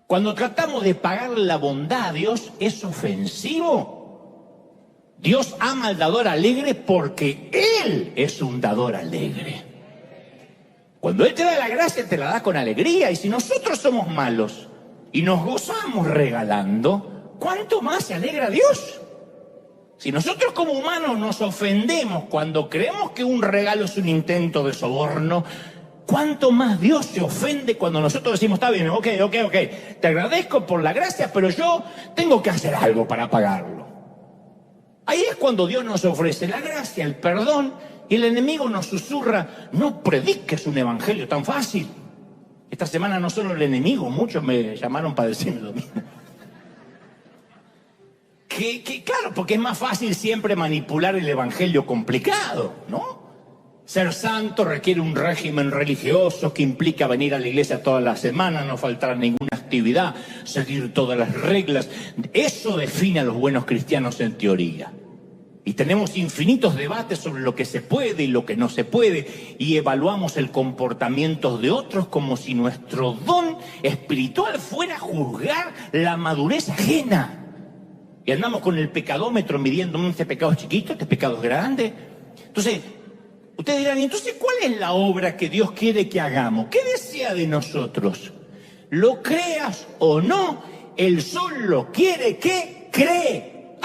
Cuando tratamos de pagar la bondad a Dios, es ofensivo. Dios ama al dador alegre porque Él es un dador alegre. Cuando Él te da la gracia, te la da con alegría. Y si nosotros somos malos y nos gozamos regalando, ¿cuánto más se alegra Dios? Si nosotros como humanos nos ofendemos cuando creemos que un regalo es un intento de soborno, ¿cuánto más Dios se ofende cuando nosotros decimos, está bien, ok, te agradezco por la gracia, pero yo tengo que hacer algo para pagarlo? Ahí es cuando Dios nos ofrece la gracia, el perdón, y el enemigo nos susurra, no prediques un evangelio tan fácil. Esta semana no solo el enemigo, muchos me llamaron para decirme lo mismo. Claro, porque es más fácil siempre manipular el evangelio complicado, ¿no? Ser santo requiere un régimen religioso que implica venir a la iglesia toda la semana, no faltar ninguna actividad, seguir todas las reglas. Eso define a los buenos cristianos en teoría. Y tenemos infinitos debates sobre lo que se puede y lo que no se puede, y evaluamos el comportamiento de otros como si nuestro don espiritual fuera juzgar la madurez ajena. Y andamos con el pecadómetro midiendo, este pecado es chiquito, este pecado es grande. Entonces, ustedes dirán, entonces, ¿cuál es la obra que Dios quiere que hagamos? ¿Qué desea de nosotros? Lo creas o no, Él solo quiere que creamos,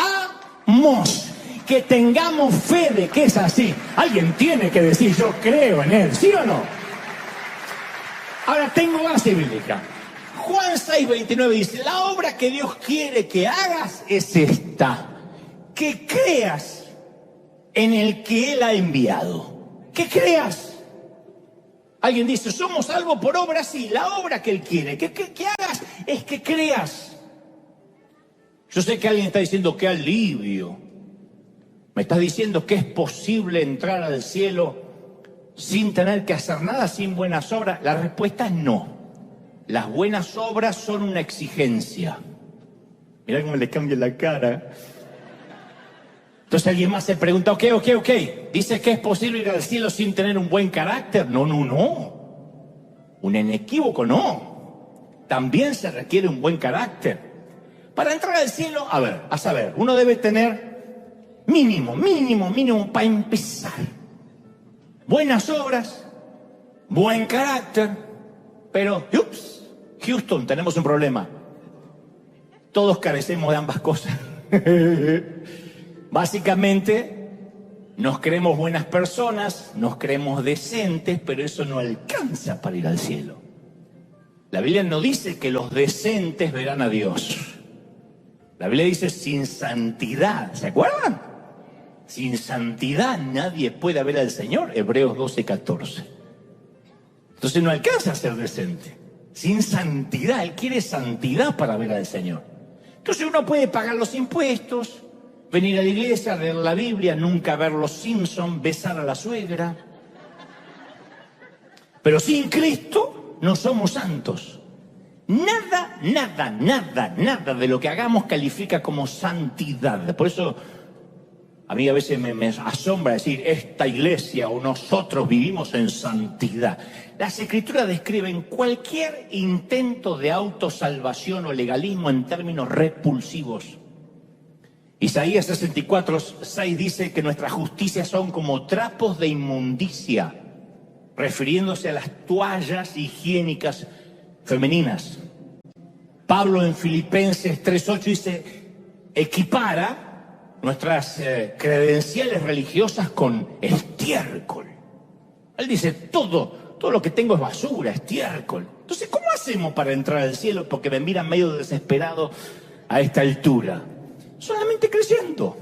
que tengamos fe de que es así. Alguien tiene que decir, yo creo en Él, ¿sí o no? Ahora tengo base bíblica. Juan 6:29 dice, la obra que Dios quiere que hagas es esta, que creas en el que Él ha enviado. Que creas. Alguien dice, somos salvos por obra, sí, la obra que Él quiere que hagas es que creas. Yo sé que alguien está diciendo, qué alivio. Me estás diciendo que es posible entrar al cielo sin tener que hacer nada, sin buenas obras. La respuesta es no. Las buenas obras son una exigencia. Mirá cómo le cambia la cara. Entonces alguien más se pregunta, ok. ¿Dices que es posible ir al cielo sin tener un buen carácter? No. Un inequívoco no. También se requiere un buen carácter. Para entrar al cielo, a saber, uno debe tener mínimo, para empezar. Buenas obras, buen carácter, pero, Houston, tenemos un problema. Todos carecemos de ambas cosas. Básicamente, nos creemos buenas personas, nos creemos decentes, pero eso no alcanza para ir al cielo. La Biblia no dice que los decentes verán a Dios. La Biblia dice sin santidad. ¿Se acuerdan? Sin santidad nadie puede ver al Señor. Hebreos 12:14. Entonces no alcanza a ser decente. Sin santidad. Él quiere santidad para ver al Señor. Entonces uno puede pagar los impuestos, venir a la iglesia, leer la Biblia, nunca ver los Simpsons, besar a la suegra. Pero sin Cristo no somos santos. Nada de lo que hagamos califica como santidad. Por eso a mí a veces me asombra decir, esta iglesia o nosotros vivimos en santidad. Las Escrituras describen cualquier intento de autosalvación o legalismo en términos repulsivos. Isaías 64:6 dice que nuestras justicias son como trapos de inmundicia, refiriéndose a las toallas higiénicas femeninas. Pablo en Filipenses 3:8 dice, equipara nuestras credenciales religiosas con estiércol. Él dice, todo lo que tengo es basura, estiércol. Entonces, ¿cómo hacemos para entrar al cielo? Porque me miran medio desesperado a esta altura. Solamente creyendo,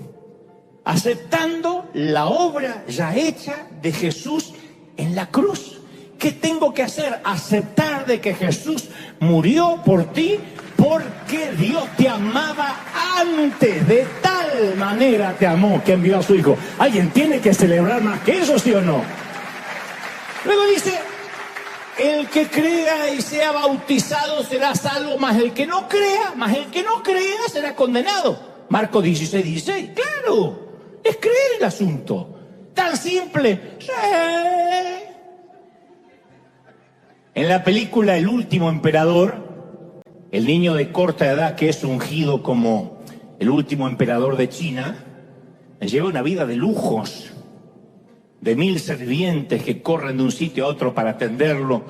aceptando la obra ya hecha de Jesús en la cruz. ¿Qué tengo que hacer? Aceptar de que Jesús murió por ti porque Dios te amaba antes. De tal manera te amó que envió a su Hijo. ¿Alguien tiene que celebrar más que eso, sí o no? Luego dice, el que crea y sea bautizado será salvo, mas el que no crea será condenado. Marcos 16:16. Claro, es creer el asunto. Tan simple. Sí. En la película El último emperador, el niño de corta edad que es ungido como el último emperador de China, lleva una vida de lujos, de 1000 sirvientes que corren de un sitio a otro para atenderlo,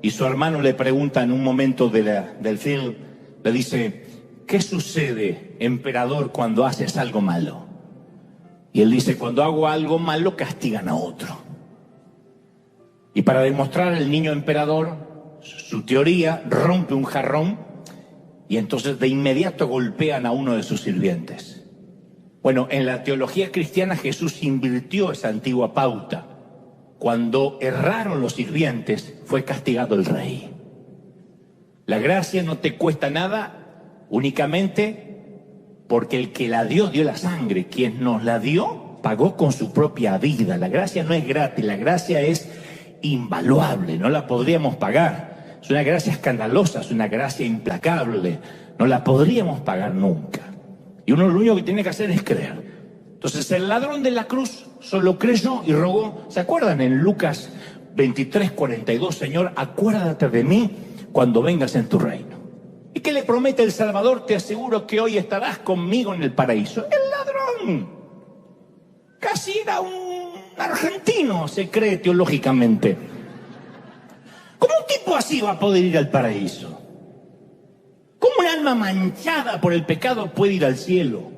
y su hermano le pregunta en un momento del film, le dice: ¿qué sucede, emperador, cuando haces algo malo? Y él dice: cuando hago algo malo castigan a otro. Y para demostrar al niño emperador su teoría, rompe un jarrón y entonces de inmediato golpean a uno de sus sirvientes. Bueno, en la teología cristiana Jesús invirtió esa antigua pauta. Cuando erraron los sirvientes, fue castigado el rey. La gracia no te cuesta nada, únicamente porque el que la dio la sangre. Quien nos la dio pagó con su propia vida. La gracia no es gratis, la gracia es invaluable, no la podríamos pagar. Es una gracia escandalosa, es una gracia implacable, no la podríamos pagar nunca. Y uno lo único que tiene que hacer es creer. Entonces el ladrón de la cruz solo creyó y rogó. ¿Se acuerdan en Lucas 23:42? Señor, acuérdate de mí cuando vengas en tu reino. ¿Y qué le promete el Salvador? Te aseguro que hoy estarás conmigo en el paraíso. El ladrón casi era un argentino, se cree teológicamente. ¿Cómo un tipo así va a poder ir al paraíso? ¿Cómo un alma manchada por el pecado puede ir al cielo?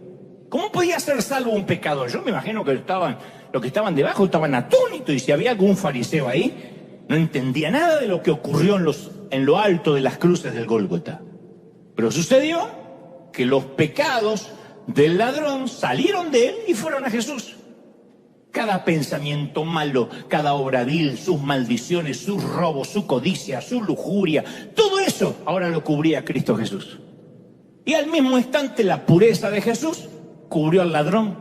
¿Cómo podía ser salvo un pecador? Yo me imagino que los que estaban debajo estaban atónitos, y si había algún fariseo ahí, no entendía nada de lo que ocurrió en lo alto de las cruces del Gólgota. Pero sucedió que los pecados del ladrón salieron de él y fueron a Jesús. Cada pensamiento malo, cada obra vil, sus maldiciones, sus robos, su codicia, su lujuria, todo eso ahora lo cubría Cristo Jesús. Y al mismo instante la pureza de Jesús cubrió al ladrón.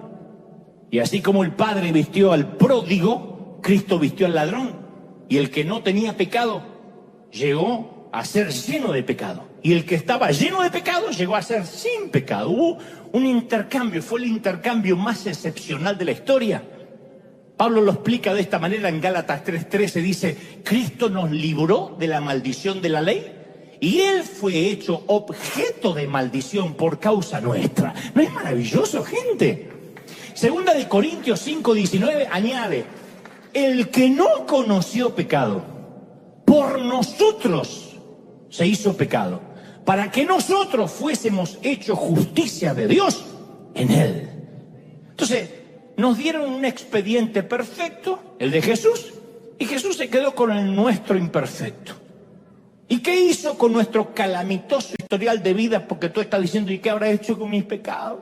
Y así como el Padre vistió al pródigo, Cristo vistió al ladrón. Y el que no tenía pecado llegó a ser lleno de pecado. Y el que estaba lleno de pecado llegó a ser sin pecado. Hubo un intercambio, fue el intercambio más excepcional de la historia. Pablo lo explica de esta manera en Gálatas 3:13, dice: Cristo nos libró de la maldición de la ley y Él fue hecho objeto de maldición por causa nuestra. ¿No es maravilloso, gente? Segunda de Corintios 5:19 añade: el que no conoció pecado, por nosotros se hizo pecado, para que nosotros fuésemos hechos justicia de Dios en Él. Entonces, nos dieron un expediente perfecto, el de Jesús, y Jesús se quedó con el nuestro imperfecto. ¿Y qué hizo con nuestro calamitoso historial de vida? Porque tú estás diciendo: ¿y qué habrá hecho con mis pecados?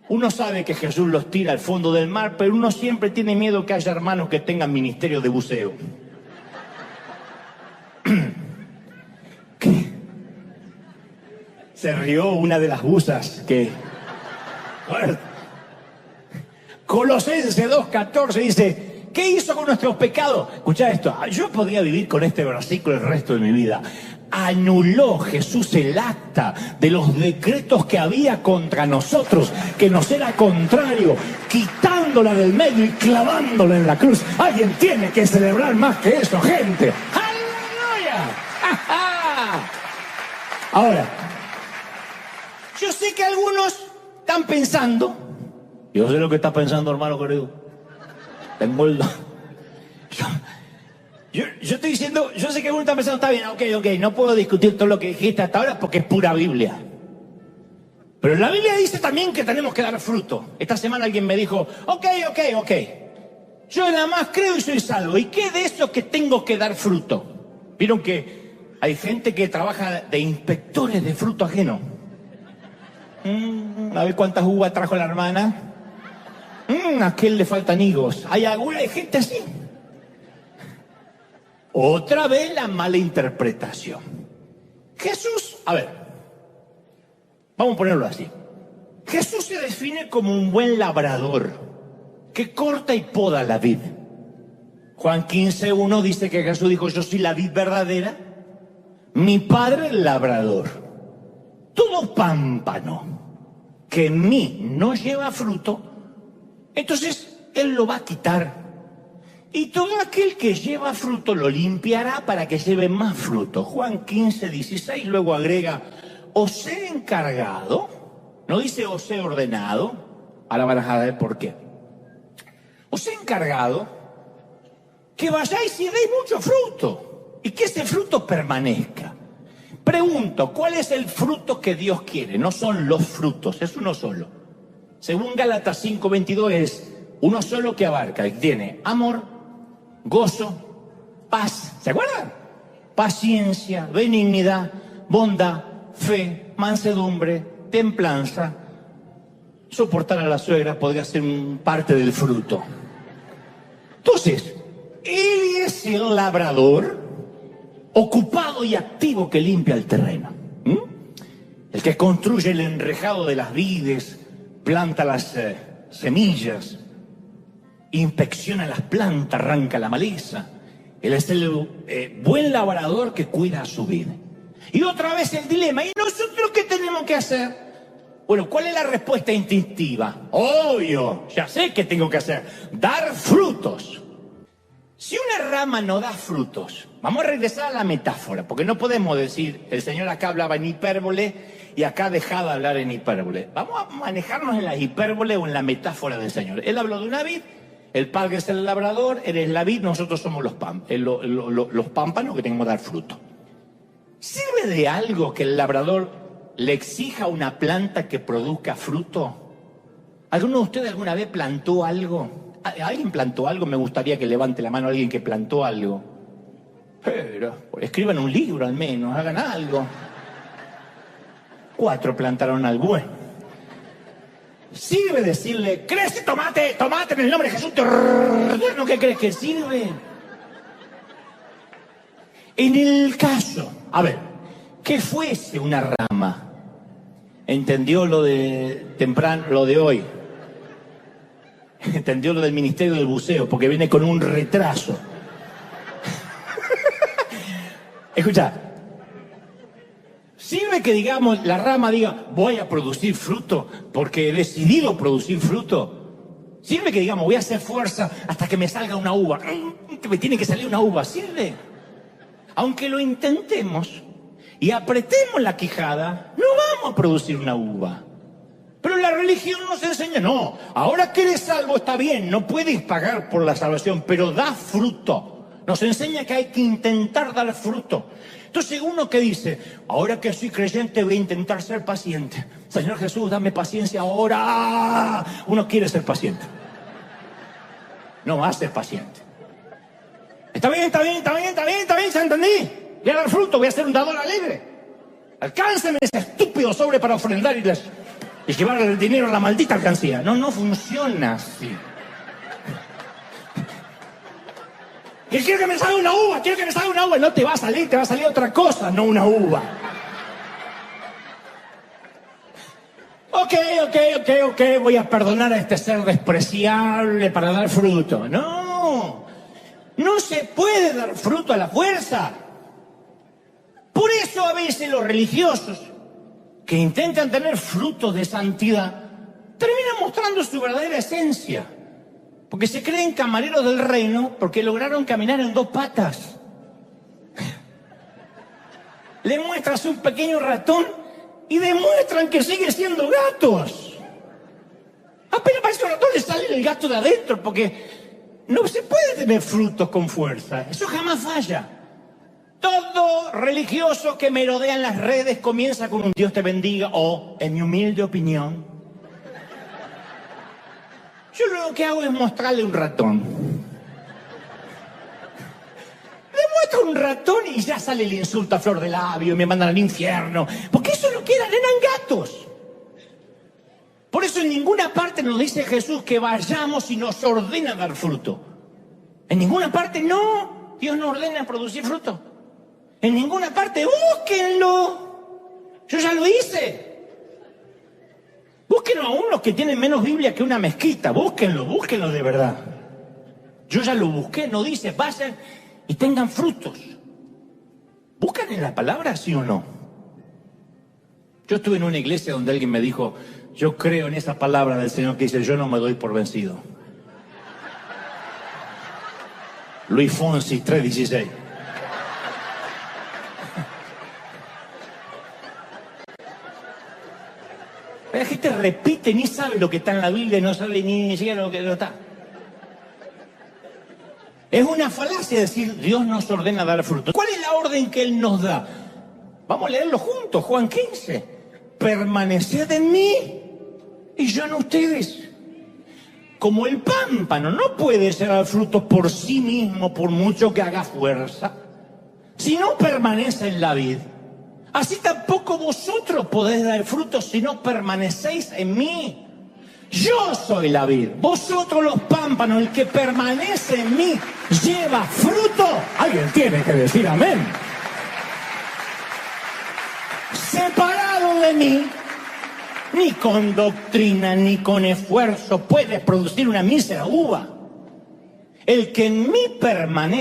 Uno sabe que Jesús los tira al fondo del mar, pero uno siempre tiene miedo que haya hermanos que tengan ministerio de buceo. ¿Qué? Se rió una de las buzas que... Colosenses 2:14 dice: ¿qué hizo con nuestros pecados? Escuchá esto, yo podría vivir con este versículo el resto de mi vida. Anuló Jesús el acta de los decretos que había contra nosotros, que nos era contrario, quitándola del medio y clavándola en la cruz. Alguien tiene que celebrar más que eso, gente. ¡Aleluya! Ahora, yo sé que algunos están pensando... Yo sé lo que está pensando, hermano querido. Tengo el... Yo estoy diciendo, yo sé que uno está pensando: está bien, ok, no puedo discutir todo lo que dijiste hasta ahora porque es pura Biblia. Pero la Biblia dice también que tenemos que dar fruto. Esta semana alguien me dijo: ok. Yo nada más creo y soy salvo. ¿Y qué de eso que tengo que dar fruto? Vieron que hay gente que trabaja de inspectores de fruto ajeno. A ver cuántas uvas trajo la hermana. A aquel le faltan higos. Hay gente así. Otra vez la mala interpretación. Jesús, a ver, vamos a ponerlo así. Jesús se define como un buen labrador que corta y poda la vid. Juan 15:1 dice que Jesús dijo: yo soy la vid verdadera, mi Padre el labrador. Todo pámpano que en mí no lleva fruto, entonces Él lo va a quitar. Y todo aquel que lleva fruto lo limpiará para que lleve más fruto. Juan 15:16, luego agrega, os he encargado, no dice os he ordenado, ahora van a ver por qué. Os he encargado que vayáis y deis mucho fruto y que ese fruto permanezca. Pregunto, ¿cuál es el fruto que Dios quiere? No son los frutos, es uno solo. Según Gálatas 5:22 es uno solo que abarca y tiene amor, gozo, paz, ¿se acuerdan? Paciencia, benignidad, bondad, fe, mansedumbre, templanza. Soportar a la suegra podría ser parte del fruto. Entonces, él es el labrador ocupado y activo que limpia el terreno. El que construye el enrejado de las vides, planta las semillas, inspecciona las plantas, arranca la maleza. Él es el buen labrador que cuida a su vida. Y otra vez el dilema, ¿y nosotros qué tenemos que hacer? Bueno, ¿cuál es la respuesta instintiva? Obvio, ya sé qué tengo que hacer. Dar frutos. Si una rama no da frutos, vamos a regresar a la metáfora, porque no podemos decir, el Señor acá hablaba en hipérbole y acá dejaba de hablar en hipérbole. Vamos a manejarnos en la hipérbole o en la metáfora del Señor. Él habló de una vid, el padre es el labrador, eres la vid, nosotros somos los pámpanos que tenemos que dar fruto. ¿Sirve de algo que el labrador le exija a una planta que produzca fruto? ¿Alguno de ustedes alguna vez plantó algo? ¿Alguien plantó algo? Me gustaría que levante la mano alguien que plantó algo. Pero escriban un libro al menos, hagan algo. 4 plantaron algo. Bueno, ¿sirve decirle, crece tomate, tomate en el nombre de Jesús? ¿No qué crees que sirve? En el caso, a ver, que fuese una rama, entendió lo de temprano, lo de hoy, entendió lo del Ministerio del Buceo, porque viene con un retraso. Escucha, ¿sirve que digamos, la rama diga, voy a producir fruto porque he decidido producir fruto? ¿Sirve que digamos, voy a hacer fuerza hasta que me salga una uva? Que me tiene que salir una uva, ¿sirve? Aunque lo intentemos y apretemos la quijada, no vamos a producir una uva. Pero la religión nos enseña, no, ahora que eres salvo está bien, no puedes pagar por la salvación, pero da fruto. Nos enseña que hay que intentar dar fruto. Entonces uno que dice, ahora que soy creyente voy a intentar ser paciente. Señor Jesús, dame paciencia ahora. Uno quiere ser paciente. No va a ser paciente. Está bien, ¿se entendí? Voy a dar fruto, voy a ser un dador alegre. Alcánceme ese estúpido sobre para ofrendar y llevar el dinero a la maldita alcancía. No funciona así. Y quiero que me salga una uva, no te va a salir otra cosa, no una uva. Ok, voy a perdonar a este ser despreciable para dar fruto. No se puede dar fruto a la fuerza. Por eso a veces los religiosos que intentan tener frutos de santidad terminan mostrando su verdadera esencia. Porque se creen camareros del reino porque lograron caminar en 2 patas. Le muestras un pequeño ratón y demuestran que siguen siendo gatos. Apenas parece un ratón le sale el gato de adentro porque no se puede tener frutos con fuerza. Eso jamás falla. Todo religioso que merodea en las redes comienza con un Dios te bendiga o, en mi humilde opinión, yo lo que hago es mostrarle un ratón. Le muestro un ratón y ya sale el insulto a flor de labio y me mandan al infierno. Porque eso es lo que eran gatos. Por eso en ninguna parte nos dice Jesús que vayamos y nos ordena dar fruto. En ninguna parte no. Dios nos ordena producir fruto. En ninguna parte, búsquenlo. Yo ya lo hice. Búsquenlo aún los que tienen menos Biblia que una mezquita. Búsquenlo de verdad. Yo ya lo busqué, no dice, vayan y tengan frutos. ¿Buscan en la palabra, sí o no? Yo estuve en una iglesia donde alguien me dijo, yo creo en esa palabra del Señor que dice, yo no me doy por vencido. Luis Fonsi 3:16. La gente repite, ni sabe lo que está en la Biblia, no sabe ni siquiera lo que no está. Es una falacia decir, Dios nos ordena dar fruto. ¿Cuál es la orden que Él nos da? Vamos a leerlo juntos, Juan 15. Permaneced en mí y yo en ustedes. Como el pámpano no puede dar fruto por sí mismo, por mucho que haga fuerza, si no permanece en la vid. Así tampoco vosotros podéis dar fruto si no permanecéis en mí. Yo soy la vid, vosotros los pámpanos. El que permanece en mí lleva fruto. Alguien tiene que decir amén. Separado de mí, ni con doctrina ni con esfuerzo puedes producir una mísera uva. El que en mí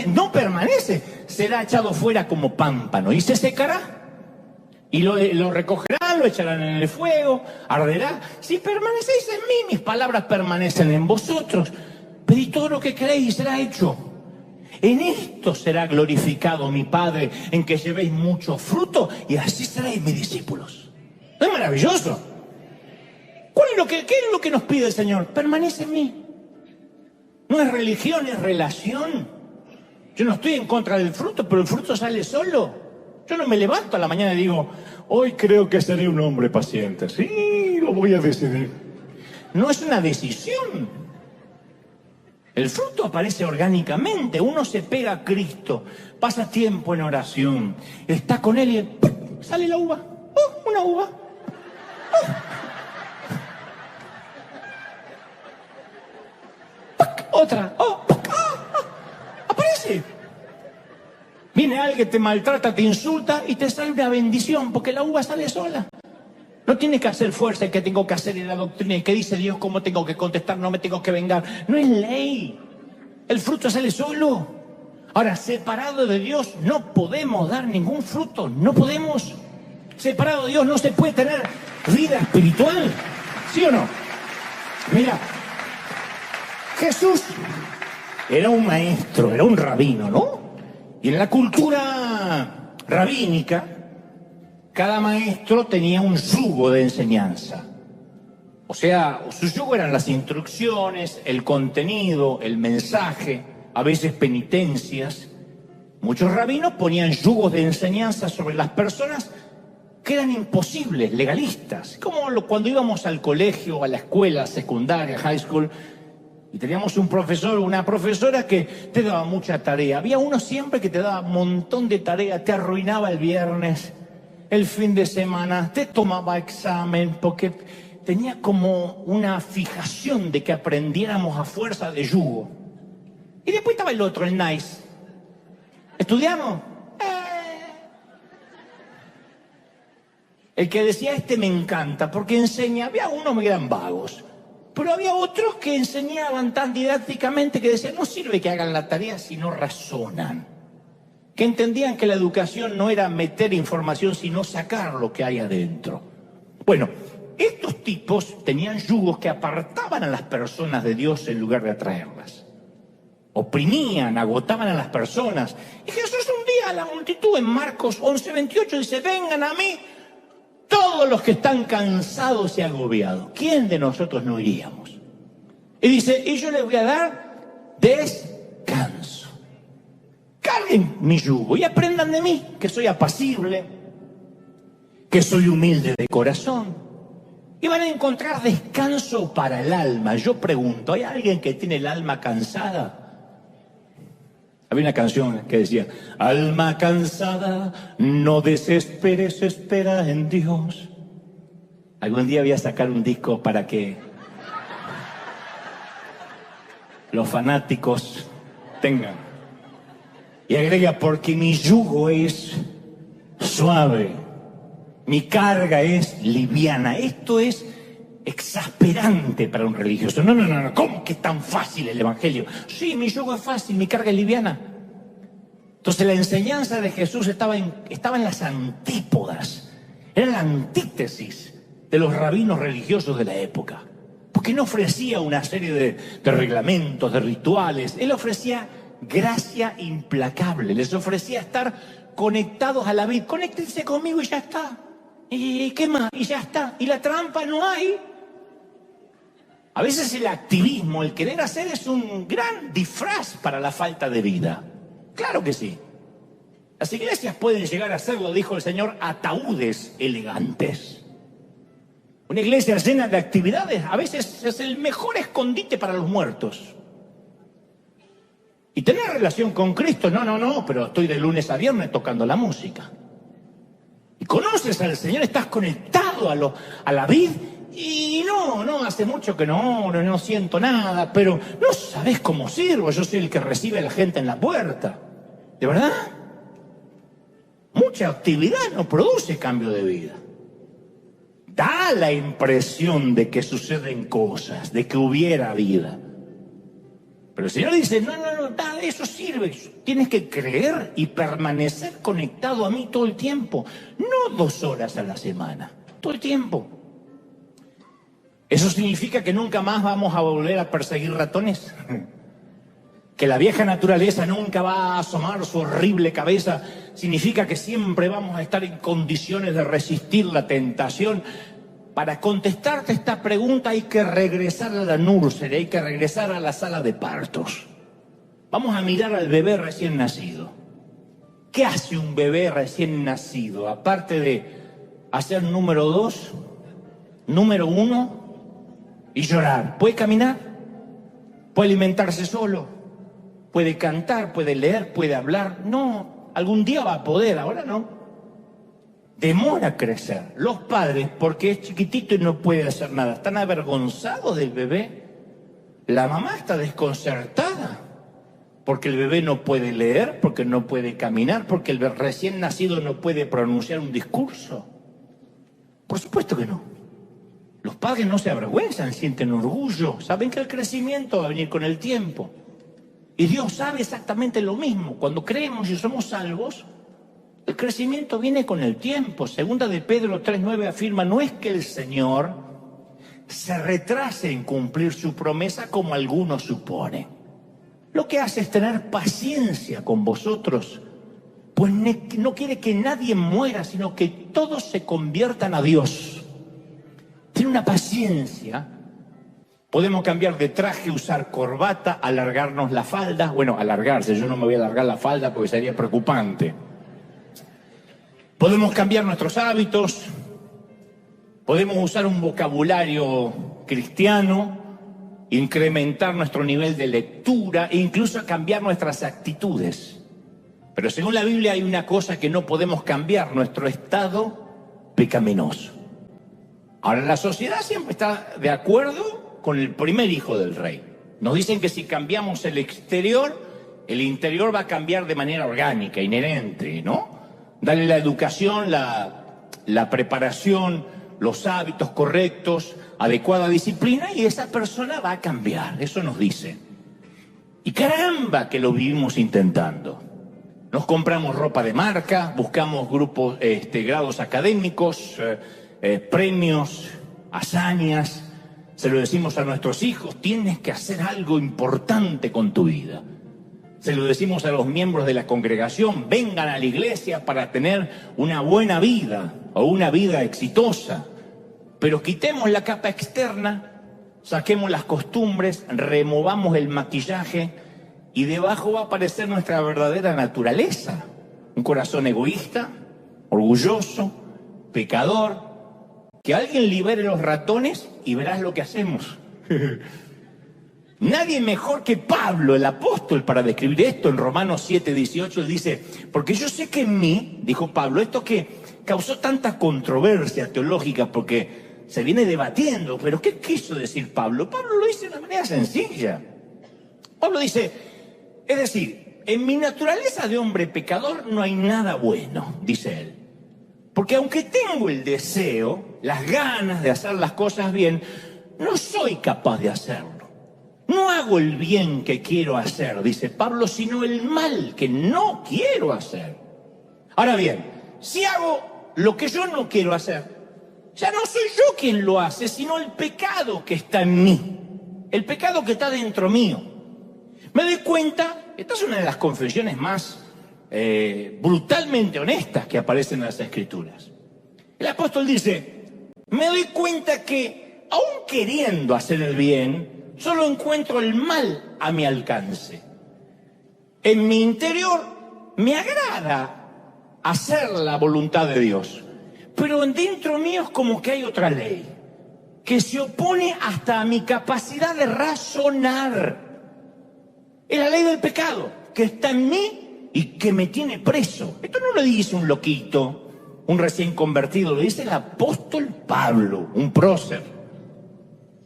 no permanece será echado fuera como pámpano y se secará. Y lo recogerán, lo echarán en el fuego, arderá. Si permanecéis en mí, mis palabras permanecen en vosotros. Pedid todo lo que queréis y será hecho. En esto será glorificado mi Padre, en que llevéis mucho fruto y así seréis mis discípulos. ¿No es maravilloso? ¿Qué es lo que nos pide el Señor? Permanece en mí. No es religión, es relación. Yo no estoy en contra del fruto, pero el fruto sale solo. Yo no me levanto a la mañana y digo, hoy creo que seré un hombre paciente. Sí, lo voy a decidir. No es una decisión. El fruto aparece orgánicamente. Uno se pega a Cristo, pasa tiempo en oración, está con Él y ¡pum! Sale la uva. ¡Oh, una uva! ¡Oh! Otra. ¡Oh! Aparece. Viene alguien, te maltrata, te insulta y te sale una bendición porque la uva sale sola. No tienes que hacer fuerza, el que tengo que hacer en la doctrina, y que dice Dios cómo tengo que contestar, no me tengo que vengar. No es ley. El fruto sale solo. Ahora, separado de Dios no podemos dar ningún fruto. No podemos. Separado de Dios no se puede tener vida espiritual. ¿Sí o no? Mira, Jesús era un maestro, era un rabino, ¿no? Y en la cultura rabínica, cada maestro tenía un yugo de enseñanza. O sea, su yugo eran las instrucciones, el contenido, el mensaje, a veces penitencias. Muchos rabinos ponían yugos de enseñanza sobre las personas que eran imposibles, legalistas. Como cuando íbamos al colegio, a la escuela secundaria, high school, y teníamos un profesor, una profesora que te daba mucha tarea. Había uno siempre que te daba un montón de tarea, te arruinaba el viernes, el fin de semana, te tomaba examen, porque tenía como una fijación de que aprendiéramos a fuerza de yugo. Y después estaba el otro, el nice. ¿Estudiamos? El que decía, me encanta, porque enseña. Había unos que eran vagos. Pero había otros que enseñaban tan didácticamente que decían, no sirve que hagan la tarea si no razonan. Que entendían que la educación no era meter información, sino sacar lo que hay adentro. Bueno, estos tipos tenían yugos que apartaban a las personas de Dios en lugar de atraerlas. Oprimían, agotaban a las personas. Y Jesús un día a la multitud en Marcos 11:28 dice, vengan a mí todos los que están cansados y agobiados. ¿Quién de nosotros no iríamos? Y dice, y yo les voy a dar descanso. Carguen mi yugo y aprendan de mí, que soy apacible, que soy humilde de corazón. Y van a encontrar descanso para el alma. Yo pregunto, ¿hay alguien que tiene el alma cansada? Había una canción que decía, alma cansada, no desesperes, espera en Dios. Algún día voy a sacar un disco para que los fanáticos tengan. Y agrega, porque mi yugo es suave, mi carga es liviana. Esto es exasperante para un religioso. No. ¿Cómo que es tan fácil el evangelio? Sí, mi yugo es fácil, mi carga es liviana. Entonces la enseñanza de Jesús estaba en las antípodas. Era la antítesis de los rabinos religiosos de la época. Porque no ofrecía una serie de reglamentos, de rituales. Él ofrecía gracia implacable. Les ofrecía estar conectados a la vid. Conéctense conmigo y ya está. ¿Y qué más? Y ya está. Y la trampa no hay. A veces el activismo, el querer hacer, es un gran disfraz para la falta de vida. Claro que sí. Las iglesias pueden llegar a ser, lo dijo el Señor, ataúdes elegantes. Una iglesia llena de actividades a veces es el mejor escondite para los muertos. Y tener relación con Cristo, no, pero estoy de lunes a viernes tocando la música. Y conoces al Señor, estás conectado a la vid. Y no, hace mucho que no siento nada, pero no sabés cómo sirvo. Yo soy el que recibe a la gente en la puerta. ¿De verdad? Mucha actividad no produce cambio de vida. Da la impresión de que suceden cosas, de que hubiera vida. Pero el Señor dice, no, nada de eso sirve. Tienes que creer y permanecer conectado a mí todo el tiempo. No 2 horas a la semana, todo el tiempo. ¿Eso significa que nunca más vamos a volver a perseguir ratones? ¿Que la vieja naturaleza nunca va a asomar su horrible cabeza? ¿Significa que siempre vamos a estar en condiciones de resistir la tentación? Para contestarte esta pregunta hay que regresar a la nursery, hay que regresar a la sala de partos. Vamos a mirar al bebé recién nacido. ¿Qué hace un bebé recién nacido? Aparte de hacer número 2, número 1 y llorar. ¿Puede caminar? ¿Puede alimentarse solo? ¿Puede cantar? ¿Puede leer? ¿Puede hablar? No, algún día va a poder, ahora no. Demora a crecer. Los padres, porque es chiquitito y no puede hacer nada, están avergonzados del bebé. La mamá está desconcertada porque el bebé no puede leer, porque no puede caminar, porque el recién nacido no puede pronunciar un discurso. Por supuesto que no. Los padres no se avergüenzan, sienten orgullo, saben que el crecimiento va a venir con el tiempo. Y Dios sabe exactamente lo mismo. Cuando creemos y somos salvos, el crecimiento viene con el tiempo. Segunda de Pedro 3:9 afirma, no es que el Señor se retrase en cumplir su promesa como algunos suponen. Lo que hace es tener paciencia con vosotros, pues no quiere que nadie muera, sino que todos se conviertan a Dios. Tiene una paciencia. Podemos cambiar de traje, usar corbata, alargarnos la falda. Bueno, alargarse, yo no me voy a alargar la falda porque sería preocupante. Podemos cambiar nuestros hábitos, podemos usar un vocabulario cristiano, incrementar nuestro nivel de lectura e incluso cambiar nuestras actitudes. Pero según la Biblia hay una cosa que no podemos cambiar, nuestro estado pecaminoso. Ahora, la sociedad siempre está de acuerdo con el primer hijo del rey. Nos dicen que si cambiamos el exterior, el interior va a cambiar de manera orgánica, inherente, ¿no? Darle la educación, la preparación, los hábitos correctos, adecuada disciplina y esa persona va a cambiar. Eso nos dice. Y caramba que lo vivimos intentando. Nos compramos ropa de marca, buscamos grupos, grados académicos, premios, hazañas. Se lo decimos a nuestros hijos, tienes que hacer algo importante con tu vida. Se lo decimos a los miembros de la congregación, vengan a la iglesia para tener una buena vida o una vida exitosa. Pero quitemos la capa externa, saquemos las costumbres, removamos el maquillaje y debajo va a aparecer nuestra verdadera naturaleza. Un corazón egoísta, orgulloso, pecador. Que alguien libere los ratones y verás lo que hacemos. Nadie mejor que Pablo, el apóstol, para describir esto. En Romanos 7:18 él dice, porque yo sé que en mí, dijo Pablo, esto que causó tanta controversia teológica porque se viene debatiendo, pero ¿qué quiso decir Pablo? Pablo lo dice de una manera sencilla. Pablo dice, es decir, en mi naturaleza de hombre pecador no hay nada bueno, dice él. Porque aunque tengo el deseo, las ganas de hacer las cosas bien, no soy capaz de hacerlo. No hago el bien que quiero hacer, dice Pablo, sino el mal que no quiero hacer. Ahora bien, si hago lo que yo no quiero hacer, ya no soy yo quien lo hace, sino el pecado que está en mí, el pecado que está dentro mío. Me doy cuenta, esta es una de las confesiones más brutalmente honestas que aparecen en las Escrituras. El apóstol dice, me doy cuenta que, aun queriendo hacer el bien, solo encuentro el mal a mi alcance. En mi interior me agrada hacer la voluntad de Dios, pero dentro mío es como que hay otra ley que se opone hasta a mi capacidad de razonar. Es la ley del pecado que está en mí y que me tiene preso. Esto no lo dice un loquito, un recién convertido, lo dice el apóstol Pablo, un prócer.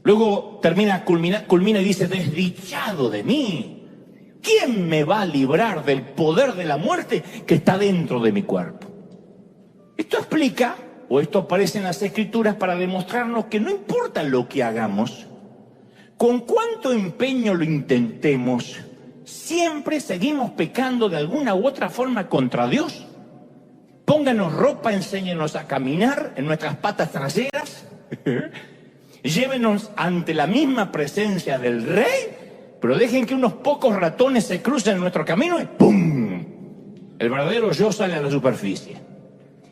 Luego culmina y dice, desdichado de mí, ¿quién me va a librar del poder de la muerte que está dentro de mi cuerpo? Esto explica, o esto aparece en las Escrituras para demostrarnos que no importa lo que hagamos, con cuánto empeño lo intentemos, siempre seguimos pecando de alguna u otra forma contra Dios. Pónganos ropa, enséñenos a caminar en nuestras patas traseras, llévenos ante la misma presencia del Rey, pero dejen que unos pocos ratones se crucen en nuestro camino y ¡pum! El verdadero yo sale a la superficie.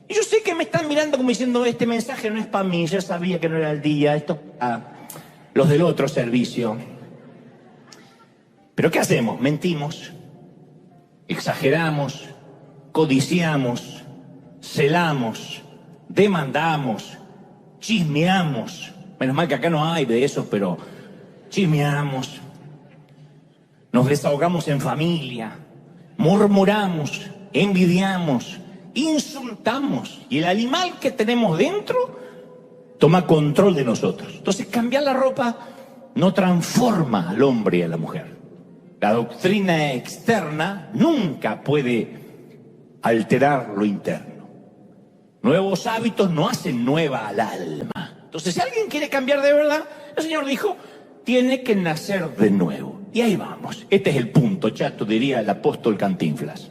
Y yo sé que me están mirando como diciendo, este mensaje no es para mí, yo sabía que no era el día, esto los del otro servicio. ¿Pero qué hacemos? Mentimos, exageramos, codiciamos, celamos, demandamos, chismeamos. Menos mal que acá no hay de eso, pero chismeamos. Nos desahogamos en familia, murmuramos, envidiamos, insultamos. Y el animal que tenemos dentro toma control de nosotros. Entonces, cambiar la ropa no transforma al hombre y a la mujer. La doctrina externa nunca puede alterar lo interno. Nuevos hábitos no hacen nueva al alma. Entonces, si alguien quiere cambiar de verdad, el Señor dijo, tiene que nacer de nuevo. Y ahí vamos. Este es el punto, chato, diría el apóstol Cantinflas.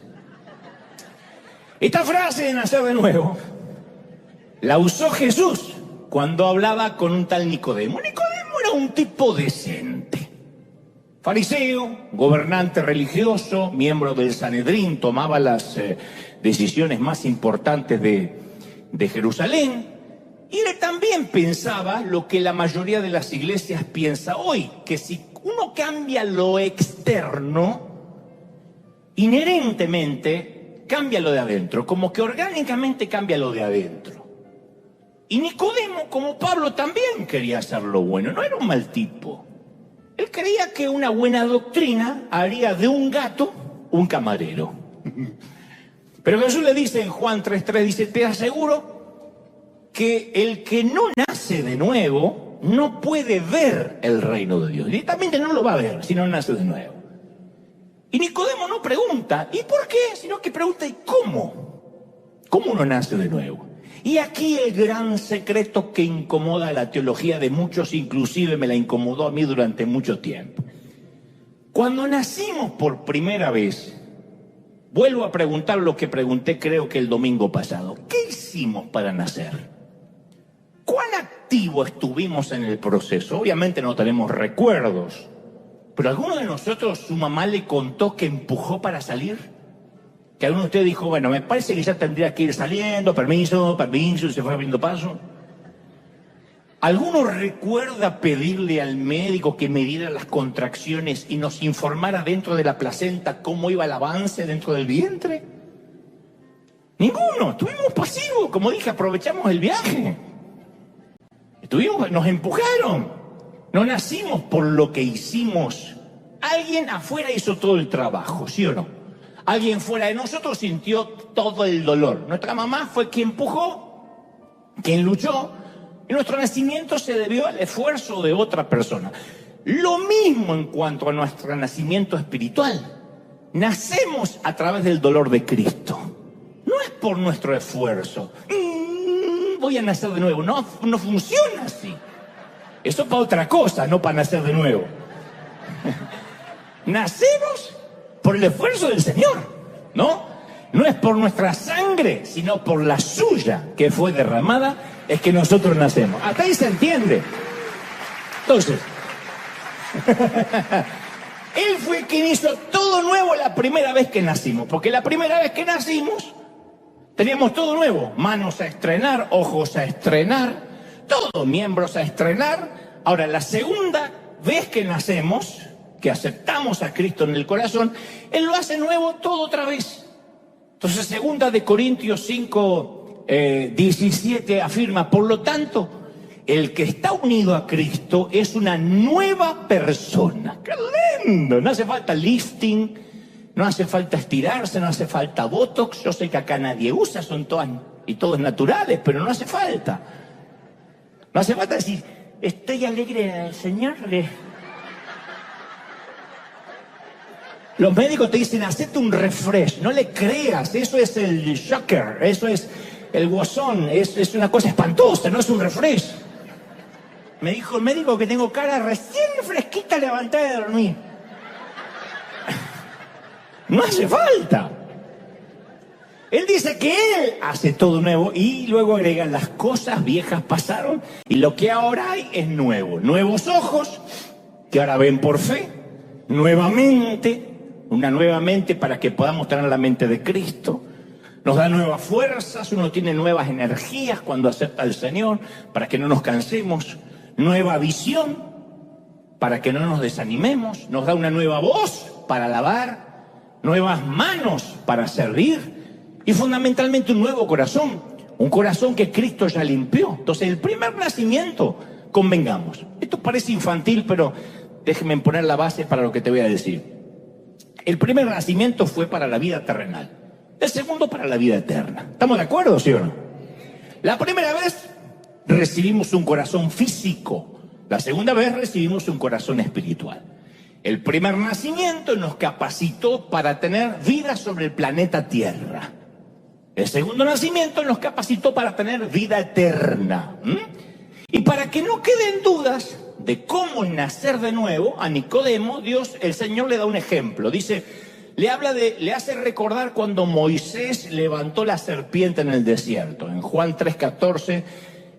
Esta frase de nacer de nuevo la usó Jesús cuando hablaba con un tal Nicodemo. Nicodemo era un tipo decente. Fariseo, gobernante religioso, miembro del Sanedrín, tomaba las decisiones más importantes de Jerusalén. Y él también pensaba lo que la mayoría de las iglesias piensa hoy, que si uno cambia lo externo, inherentemente cambia lo de adentro, como que orgánicamente cambia lo de adentro. Y Nicodemo, como Pablo, también quería hacer lo bueno, no era un mal tipo. Él creía que una buena doctrina haría de un gato un camarero. Pero Jesús le dice en Juan 3:3, dice, te aseguro que el que no nace de nuevo no puede ver el reino de Dios. Directamente no lo va a ver si no nace de nuevo. Y Nicodemo no pregunta, ¿y por qué? Sino que pregunta, ¿y cómo? ¿Cómo uno nace de nuevo? Y aquí el gran secreto que incomoda la teología de muchos, inclusive me la incomodó a mí durante mucho tiempo. Cuando nacimos por primera vez, vuelvo a preguntar lo que pregunté creo que el domingo pasado. ¿Qué hicimos para nacer? ¿Cuán activo estuvimos en el proceso? Obviamente no tenemos recuerdos, pero ¿alguno de nosotros, su mamá le contó que empujó para salir? Que alguno de ustedes dijo, bueno, me parece que ya tendría que ir saliendo, permiso, y se fue abriendo paso. ¿Alguno recuerda pedirle al médico que midiera las contracciones y nos informara dentro de la placenta cómo iba el avance dentro del vientre? Ninguno, estuvimos pasivos, como dije, aprovechamos el viaje. Nos empujaron, no nacimos por lo que hicimos. Alguien afuera hizo todo el trabajo, ¿sí o no? Alguien fuera de nosotros sintió todo el dolor. Nuestra mamá fue quien empujó, quien luchó, y nuestro nacimiento se debió al esfuerzo de otra persona. Lo mismo en cuanto a nuestro nacimiento espiritual. Nacemos a través del dolor de Cristo. No es por nuestro esfuerzo. Voy a nacer de nuevo. No funciona así. Eso para otra cosa, no para nacer de nuevo. Nacemos por el esfuerzo del Señor, ¿no? No es por nuestra sangre, sino por la suya que fue derramada, es que nosotros nacemos. Hasta ahí se entiende. Entonces, Él fue quien hizo todo nuevo la primera vez que nacimos. Porque la primera vez que nacimos, teníamos todo nuevo. Manos a estrenar, ojos a estrenar, todo, miembros a estrenar. Ahora, la segunda vez que nacemos, que aceptamos a Cristo en el corazón, Él lo hace nuevo todo otra vez. Entonces, 2 Corintios 5, 17 afirma, por lo tanto, el que está unido a Cristo es una nueva persona. ¡Qué lindo! No hace falta lifting, no hace falta estirarse, no hace falta botox. Yo sé que acá nadie usa, son todos naturales, pero no hace falta. No hace falta decir, estoy alegre en el Señor. Los médicos te dicen, hacete un refresh, no le creas, eso es el shocker, eso es el guasón, es una cosa espantosa, no es un refresh. Me dijo el médico que tengo cara recién fresquita levantada de dormir. No hace falta. Él dice que Él hace todo nuevo y luego agrega, las cosas viejas pasaron y lo que ahora hay es nuevo. Nuevos ojos que ahora ven por fe, nuevamente, una nueva mente para que podamos tener la mente de Cristo. Nos da nuevas fuerzas, uno tiene nuevas energías cuando acepta al Señor para que no nos cansemos. Nueva visión para que no nos desanimemos, nos da una nueva voz para alabar, nuevas manos para servir y fundamentalmente un nuevo corazón, un corazón que Cristo ya limpió. Entonces el primer nacimiento, convengamos, esto parece infantil, pero déjenme poner la base para lo que te voy a decir. El primer nacimiento fue para la vida terrenal, el segundo para la vida eterna. ¿Estamos de acuerdo, sí o no? La primera vez recibimos un corazón físico. La segunda vez recibimos un corazón espiritual. El primer nacimiento nos capacitó para tener vida sobre el planeta Tierra. El segundo nacimiento nos capacitó para tener vida eterna. Y para que no queden dudas de cómo nacer de nuevo, a Nicodemo, el Señor le da un ejemplo. Dice, le hace recordar cuando Moisés levantó la serpiente en el desierto. En Juan 3:14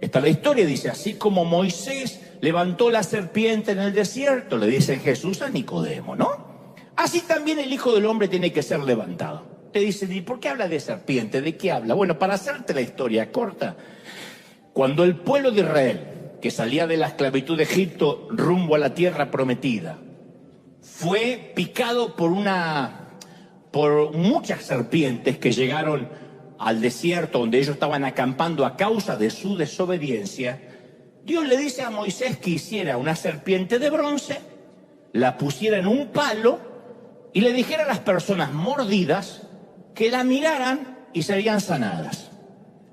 está la historia, dice, así como Moisés levantó la serpiente en el desierto, le dice Jesús a Nicodemo, ¿no? Así también el Hijo del Hombre tiene que ser levantado. Te dicen, ¿y por qué habla de serpiente? ¿De qué habla? Bueno, para hacerte la historia corta, cuando el pueblo de Israel, que salía de la esclavitud de Egipto rumbo a la tierra prometida, fue picado por muchas serpientes que llegaron al desierto donde ellos estaban acampando a causa de su desobediencia, Dios le dice a Moisés que hiciera una serpiente de bronce, la pusiera en un palo y le dijera a las personas mordidas que la miraran y serían sanadas.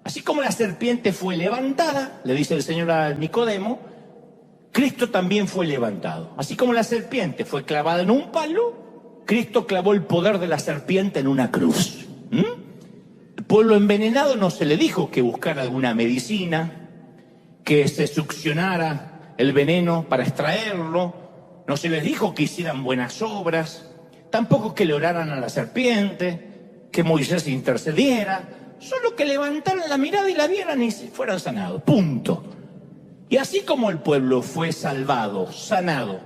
Así como la serpiente fue levantada, le dice el Señor a Nicodemo, Cristo también fue levantado. Así como la serpiente fue clavada en un palo, Cristo clavó el poder de la serpiente en una cruz. El pueblo envenenado no se le dijo que buscara alguna medicina, que se succionara el veneno para extraerlo, no se les dijo que hicieran buenas obras, tampoco que le oraran a la serpiente, que Moisés intercediera, solo que levantaran la mirada y la vieran y fueran sanados, punto. Y así como el pueblo fue salvado, sanado,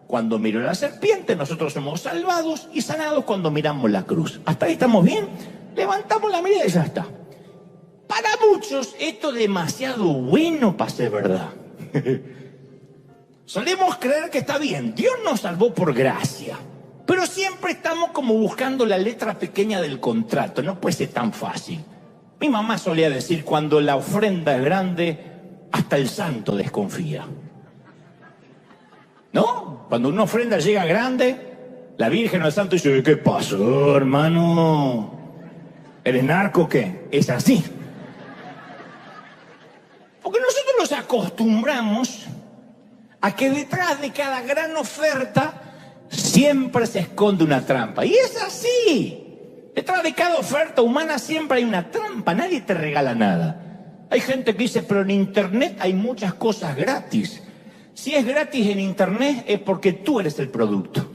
cuando miró la serpiente, nosotros somos salvados y sanados cuando miramos la cruz. ¿Hasta ahí estamos bien? Levantamos la mirada y ya está. Para muchos esto es demasiado bueno para ser verdad. Solemos creer que está bien, Dios nos salvó por gracia, pero siempre estamos como buscando la letra pequeña del contrato, no puede ser tan fácil. Mi mamá solía decir, cuando la ofrenda es grande, hasta el santo desconfía. ¿No? Cuando una ofrenda llega grande, la Virgen o el santo dice, ¿qué pasó, hermano? ¿Eres narco o qué? Es así. Porque nosotros nos acostumbramos a que detrás de cada gran oferta siempre se esconde una trampa. Y es así. Detrás de cada oferta humana siempre hay una trampa. Nadie te regala nada. Hay gente que dice, pero en internet hay muchas cosas gratis. Si es gratis en internet es porque tú eres el producto.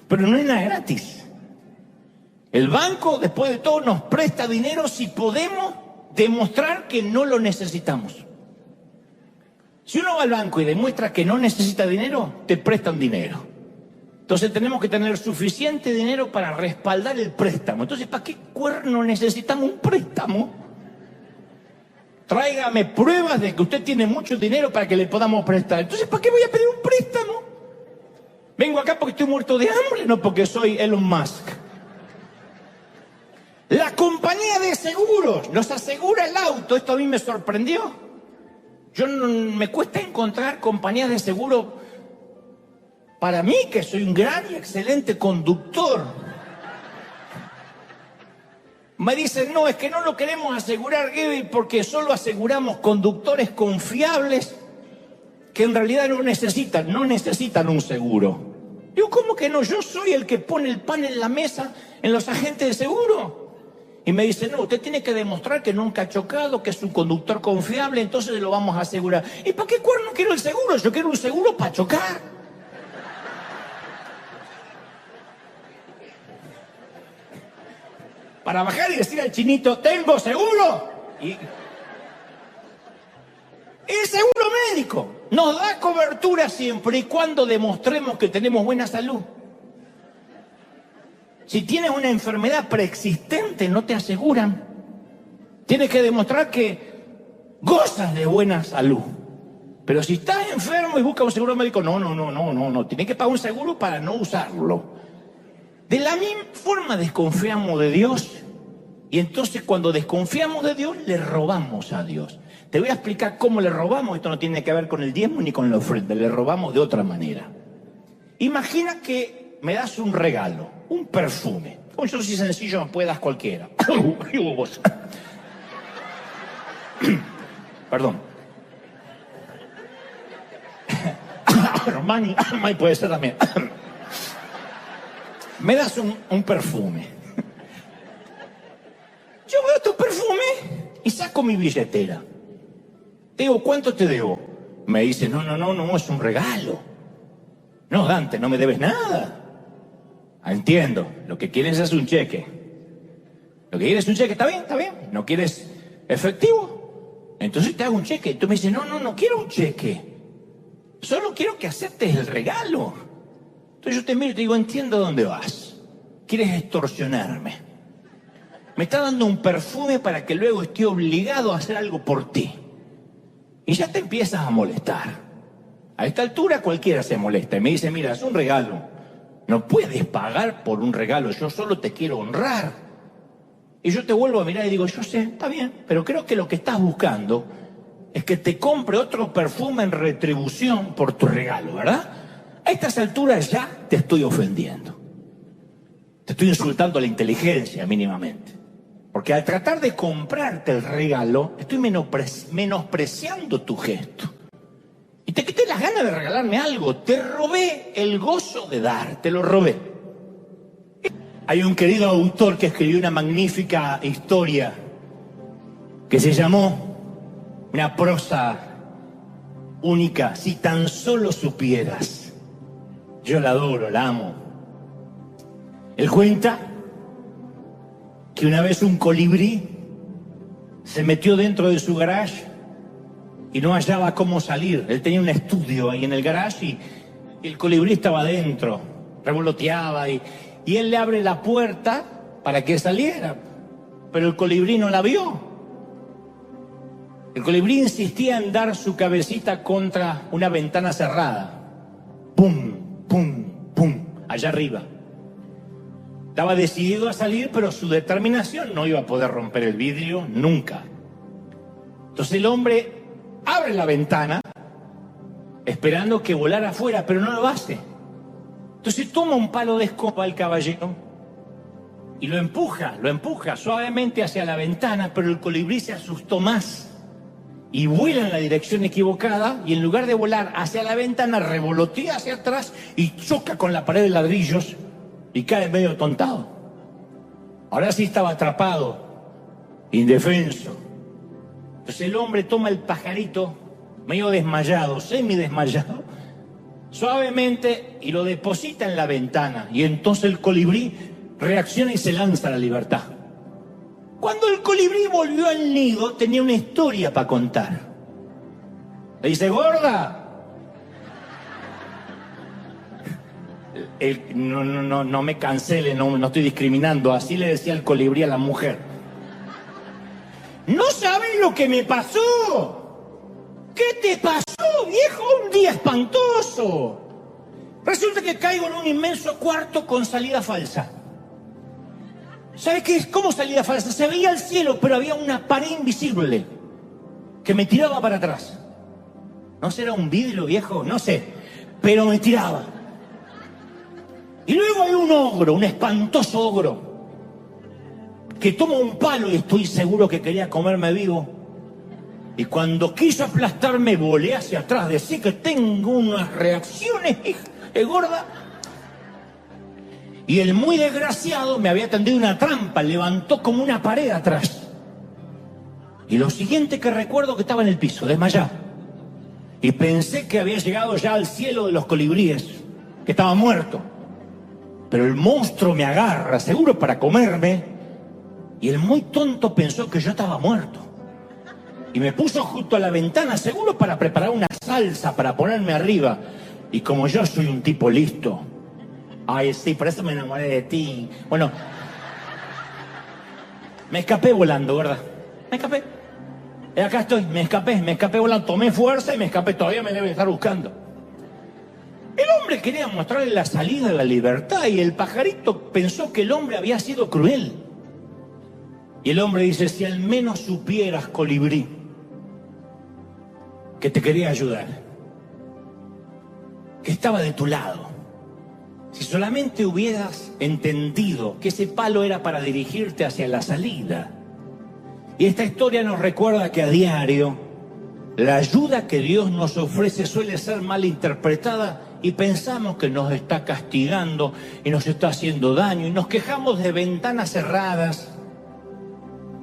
Pero no es nada gratis. El banco, después de todo, nos presta dinero si podemos demostrar que no lo necesitamos. Si uno va al banco y demuestra que no necesita dinero, te prestan dinero. Entonces tenemos que tener suficiente dinero para respaldar el préstamo. Entonces, ¿para qué cuerno necesitamos un préstamo? Tráigame pruebas de que usted tiene mucho dinero para que le podamos prestar. Entonces, ¿para qué voy a pedir un préstamo? Vengo acá porque estoy muerto de hambre, no porque soy Elon Musk. La compañía de seguros nos asegura el auto. Esto a mí me sorprendió. Me cuesta encontrar compañías de seguro para mí, que soy un gran y excelente conductor. Me dicen, no, es que no lo queremos asegurar, Gaby, porque solo aseguramos conductores confiables que en realidad no necesitan un seguro. Digo, ¿cómo que no? Yo soy el que pone el pan en la mesa en los agentes de seguro. Y me dicen, no, usted tiene que demostrar que nunca ha chocado, que es un conductor confiable, entonces lo vamos a asegurar. ¿Y para qué cuerno quiero el seguro? Yo quiero un seguro para chocar. Para bajar y decir al chinito, ¿tengo seguro? Y el seguro médico nos da cobertura siempre y cuando demostremos que tenemos buena salud. Si tienes una enfermedad preexistente, no te aseguran. Tienes que demostrar que gozas de buena salud. Pero si estás enfermo y buscas un seguro médico, no. Tienes que pagar un seguro para no usarlo. De la misma forma desconfiamos de Dios. Y entonces cuando desconfiamos de Dios, le robamos a Dios. Te voy a explicar cómo le robamos. Esto no tiene que ver con el diezmo ni con la ofrenda. Le robamos de otra manera. Imagina que me das un regalo, un perfume. Como yo soy sencillo, me puedes dar cualquiera. Perdón. Armani puede ser también. Me das un perfume. Yo veo tu perfume y saco mi billetera. Te digo, ¿cuánto te debo? Me dice, no, es un regalo. No, Dante, no me debes nada. Entiendo, lo que quieres es un cheque. Lo que quieres es un cheque, ¿está bien? ¿No quieres efectivo? Entonces te hago un cheque. Tú me dices, no quiero un cheque. Solo quiero que aceptes el regalo. Entonces yo te miro y te digo, entiendo dónde vas. Quieres extorsionarme. Me está dando un perfume para que luego esté obligado a hacer algo por ti. Y ya te empiezas a molestar. A esta altura cualquiera se molesta y me dice, mira, es un regalo. No puedes pagar por un regalo, yo solo te quiero honrar. Y yo te vuelvo a mirar y digo, yo sé, está bien, pero creo que lo que estás buscando es que te compre otro perfume en retribución por tu regalo, ¿verdad? A estas alturas ya te estoy ofendiendo. Te estoy insultando a la inteligencia mínimamente. Porque al tratar de comprarte el regalo, estoy menospreciando tu gesto. Y te quité las ganas de regalarme algo. Te robé el gozo de dar, te lo robé. Hay un querido autor que escribió una magnífica historia que se llamó Una prosa única, si tan solo supieras. Yo la adoro, la amo. Él cuenta que una vez un colibrí se metió dentro de su garage y no hallaba cómo salir. Él tenía un estudio ahí en el garage y el colibrí estaba adentro, revoloteaba y él le abre la puerta para que saliera, pero el colibrí no la vio. El colibrí insistía en dar su cabecita contra una ventana cerrada. ¡Pum, pum, pum! Allá arriba. Estaba decidido a salir, pero su determinación no iba a poder romper el vidrio nunca. Entonces el hombre abre la ventana, esperando que volara afuera, pero no lo hace. Entonces toma un palo de escoba al caballero y lo empuja suavemente hacia la ventana, pero el colibrí se asustó más y vuela en la dirección equivocada y en lugar de volar hacia la ventana, revolotea hacia atrás y choca con la pared de ladrillos y cae medio tontado. Ahora sí estaba atrapado, indefenso. Entonces el hombre toma el pajarito, medio desmayado, semidesmayado, suavemente y lo deposita en la ventana. Y entonces el colibrí reacciona y se lanza a la libertad. Cuando el colibrí volvió al nido, tenía una historia para contar. Le dice, gorda, No me cancele, no estoy discriminando. Así le decía el colibrí a la mujer. ¿No sabes lo que me pasó? ¿Qué te pasó, viejo? Un día espantoso. Resulta que caigo en un inmenso cuarto con salida falsa. ¿Sabes qué es? ¿Cómo salida falsa? Se veía el cielo, pero había una pared invisible que me tiraba para atrás. ¿No será un vidrio, viejo? No sé, pero me tiraba. Y luego hay un ogro, un espantoso ogro, que toma un palo y estoy seguro que quería comerme vivo. Y cuando quiso aplastarme, volé hacia atrás. Decía que tengo unas reacciones, gorda. Y el muy desgraciado me había tendido una trampa, levantó como una pared atrás. Y lo siguiente que recuerdo que estaba en el piso, desmayado. Y pensé que había llegado ya al cielo de los colibríes, que estaba muerto. Pero el monstruo me agarra, seguro para comerme. Y el muy tonto pensó que yo estaba muerto. Y me puso junto a la ventana, seguro para preparar una salsa para ponerme arriba. Y como yo soy un tipo listo, ay, sí, por eso me enamoré de ti. Bueno, me escapé volando, ¿verdad? Me escapé. Y acá estoy, me escapé volando, tomé fuerza y me escapé. Todavía me debe estar buscando. El hombre quería mostrarle la salida de la libertad y el pajarito pensó que el hombre había sido cruel. Y el hombre dice, si al menos supieras, colibrí, que te quería ayudar, que estaba de tu lado. Si solamente hubieras entendido que ese palo era para dirigirte hacia la salida. Y esta historia nos recuerda que a diario la ayuda que Dios nos ofrece suele ser mal interpretada y pensamos que nos está castigando y nos está haciendo daño y nos quejamos de ventanas cerradas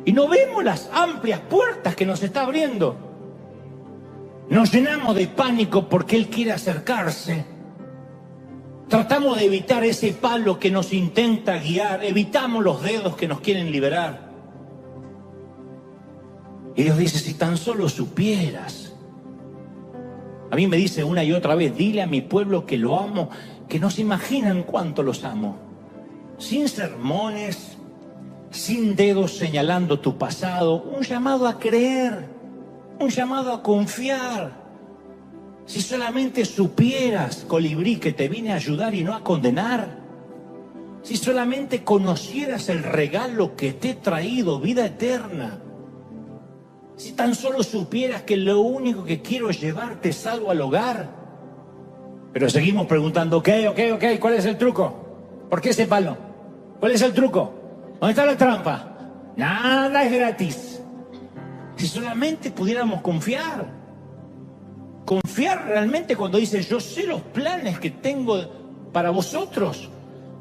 y no vemos las amplias puertas que nos está abriendo. Nos llenamos de pánico porque Él quiere acercarse. Tratamos de evitar ese palo que nos intenta guiar, evitamos los dedos que nos quieren liberar. Y Dios dice, si tan solo supieras. A mí me dice una y otra vez, dile a mi pueblo que lo amo, que no se imaginan cuánto los amo. Sin sermones, sin dedos señalando tu pasado, un llamado a creer, un llamado a confiar. Si solamente supieras, colibrí, que te vine a ayudar y no a condenar. Si solamente conocieras el regalo que te he traído, vida eterna. Si tan solo supieras que lo único que quiero es llevarte salvo al hogar. Pero seguimos preguntando, ok, ¿cuál es el truco? ¿Por qué ese palo? ¿Cuál es el truco? ¿Dónde está la trampa? Nada es gratis. Si solamente pudiéramos confiar. Confiar realmente cuando dice, yo sé los planes que tengo para vosotros.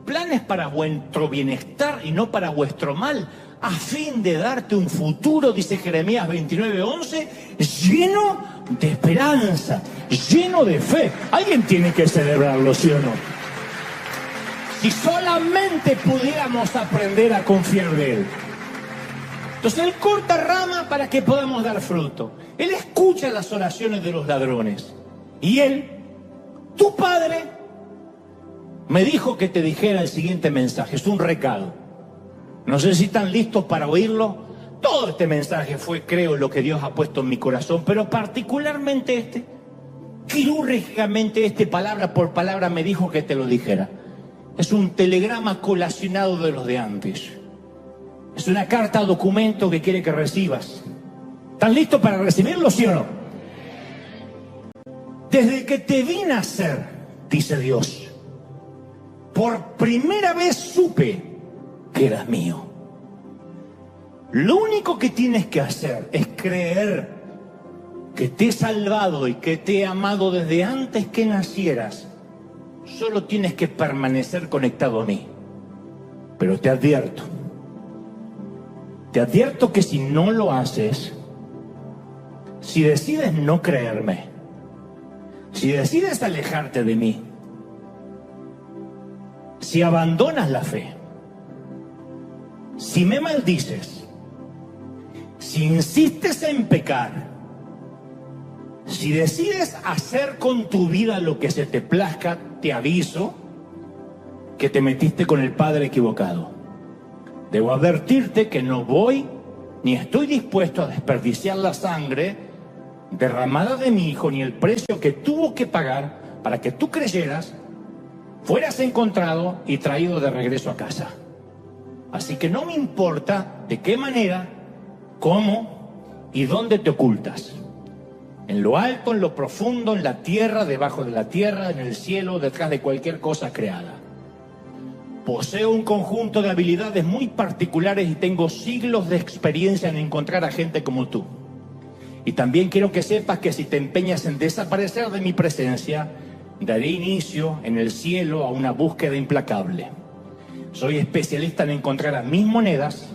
Planes para vuestro bienestar y no para vuestro mal. A fin de darte un futuro, dice Jeremías 29:11, lleno de esperanza, lleno de fe. Alguien tiene que celebrarlo, ¿sí o no? Si solamente pudiéramos aprender a confiar de Él. Entonces Él corta rama para que podamos dar fruto. Él escucha las oraciones de los ladrones. Y Él, tu Padre, me dijo que te dijera el siguiente mensaje. Es un recado. No sé si están listos para oírlo. Todo este mensaje fue, creo, lo que Dios ha puesto en mi corazón, pero particularmente quirúrgicamente palabra por palabra me dijo que te lo dijera. Es un telegrama colacionado de los de antes. Es una carta documento que quiere que recibas. ¿Están listos para recibirlo, sí o no? Desde que te vi nacer, dice Dios, por primera vez supe que eras mío. Lo único que tienes que hacer es creer que te he salvado y que te he amado desde antes que nacieras. Solo tienes que permanecer conectado a mí. Pero te advierto que si no lo haces, si decides no creerme, si decides alejarte de mí, si abandonas la fe, si me maldices, si insistes en pecar, si decides hacer con tu vida lo que se te plazca, te aviso que te metiste con el padre equivocado. Debo advertirte que no voy ni estoy dispuesto a desperdiciar la sangre derramada de mi hijo, ni el precio que tuvo que pagar para que tú creyeras, fueras encontrado y traído de regreso a casa. Así que no me importa de qué manera, cómo y dónde te ocultas. En lo alto, en lo profundo, en la tierra, debajo de la tierra, en el cielo, detrás de cualquier cosa creada. Poseo un conjunto de habilidades muy particulares y tengo siglos de experiencia en encontrar a gente como tú. Y también quiero que sepas que si te empeñas en desaparecer de mi presencia, daré inicio en el cielo a una búsqueda implacable. Soy especialista en encontrar a mis monedas,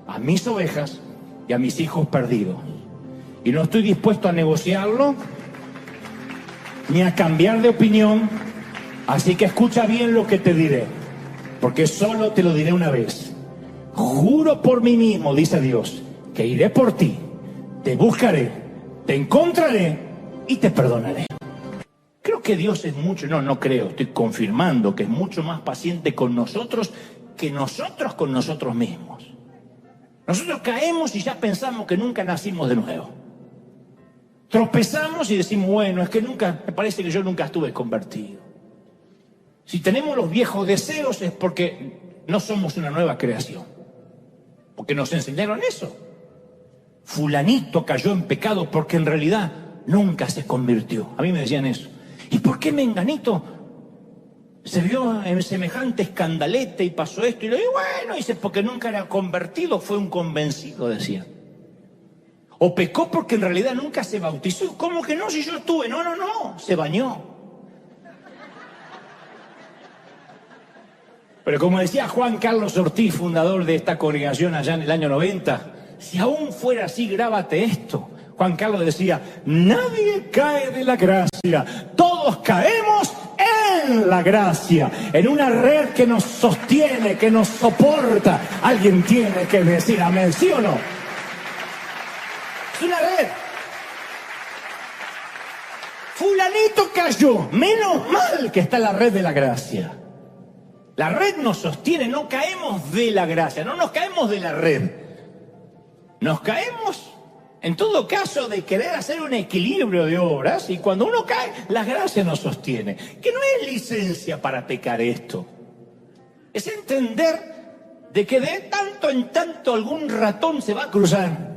a mis ovejas y a mis hijos perdidos. Y no estoy dispuesto a negociarlo ni a cambiar de opinión, así que escucha bien lo que te diré, porque solo te lo diré una vez. Juro por mí mismo, dice Dios, que iré por ti, te buscaré, te encontraré y te perdonaré. Creo que Dios es mucho, no creo, estoy confirmando que es mucho más paciente con nosotros que nosotros con nosotros mismos. Nosotros caemos y ya pensamos que nunca nacimos de nuevo. Tropezamos y decimos, bueno, es que nunca, me parece que yo nunca estuve convertido. Si tenemos los viejos deseos es porque no somos una nueva creación. Porque nos enseñaron eso. Fulanito cayó en pecado porque en realidad nunca se convirtió. A mí me decían eso. ¿Y por qué Menganito se vio en semejante escandalete y pasó esto? Y le digo, bueno, dice, porque nunca era convertido, fue un convencido, decían. O pecó porque en realidad nunca se bautizó. ¿Cómo que no? Si yo estuve. No, se bañó. Pero como decía Juan Carlos Ortiz, fundador de esta congregación allá en el año 90, si aún fuera así, grábate esto. Juan Carlos decía, nadie cae de la gracia, todos caemos en la gracia, en una red que nos sostiene, que nos soporta. Alguien tiene que decir amén, ¿sí o no? Es una red. Fulanito cayó, menos mal que está la red de la gracia. La red nos sostiene, no caemos de la gracia, no nos caemos de la red. Nos caemos, en todo caso, de querer hacer un equilibrio de obras, y cuando uno cae, la gracia nos sostiene. Que no es licencia para pecar esto. Es entender de que de tanto en tanto algún ratón se va a cruzar.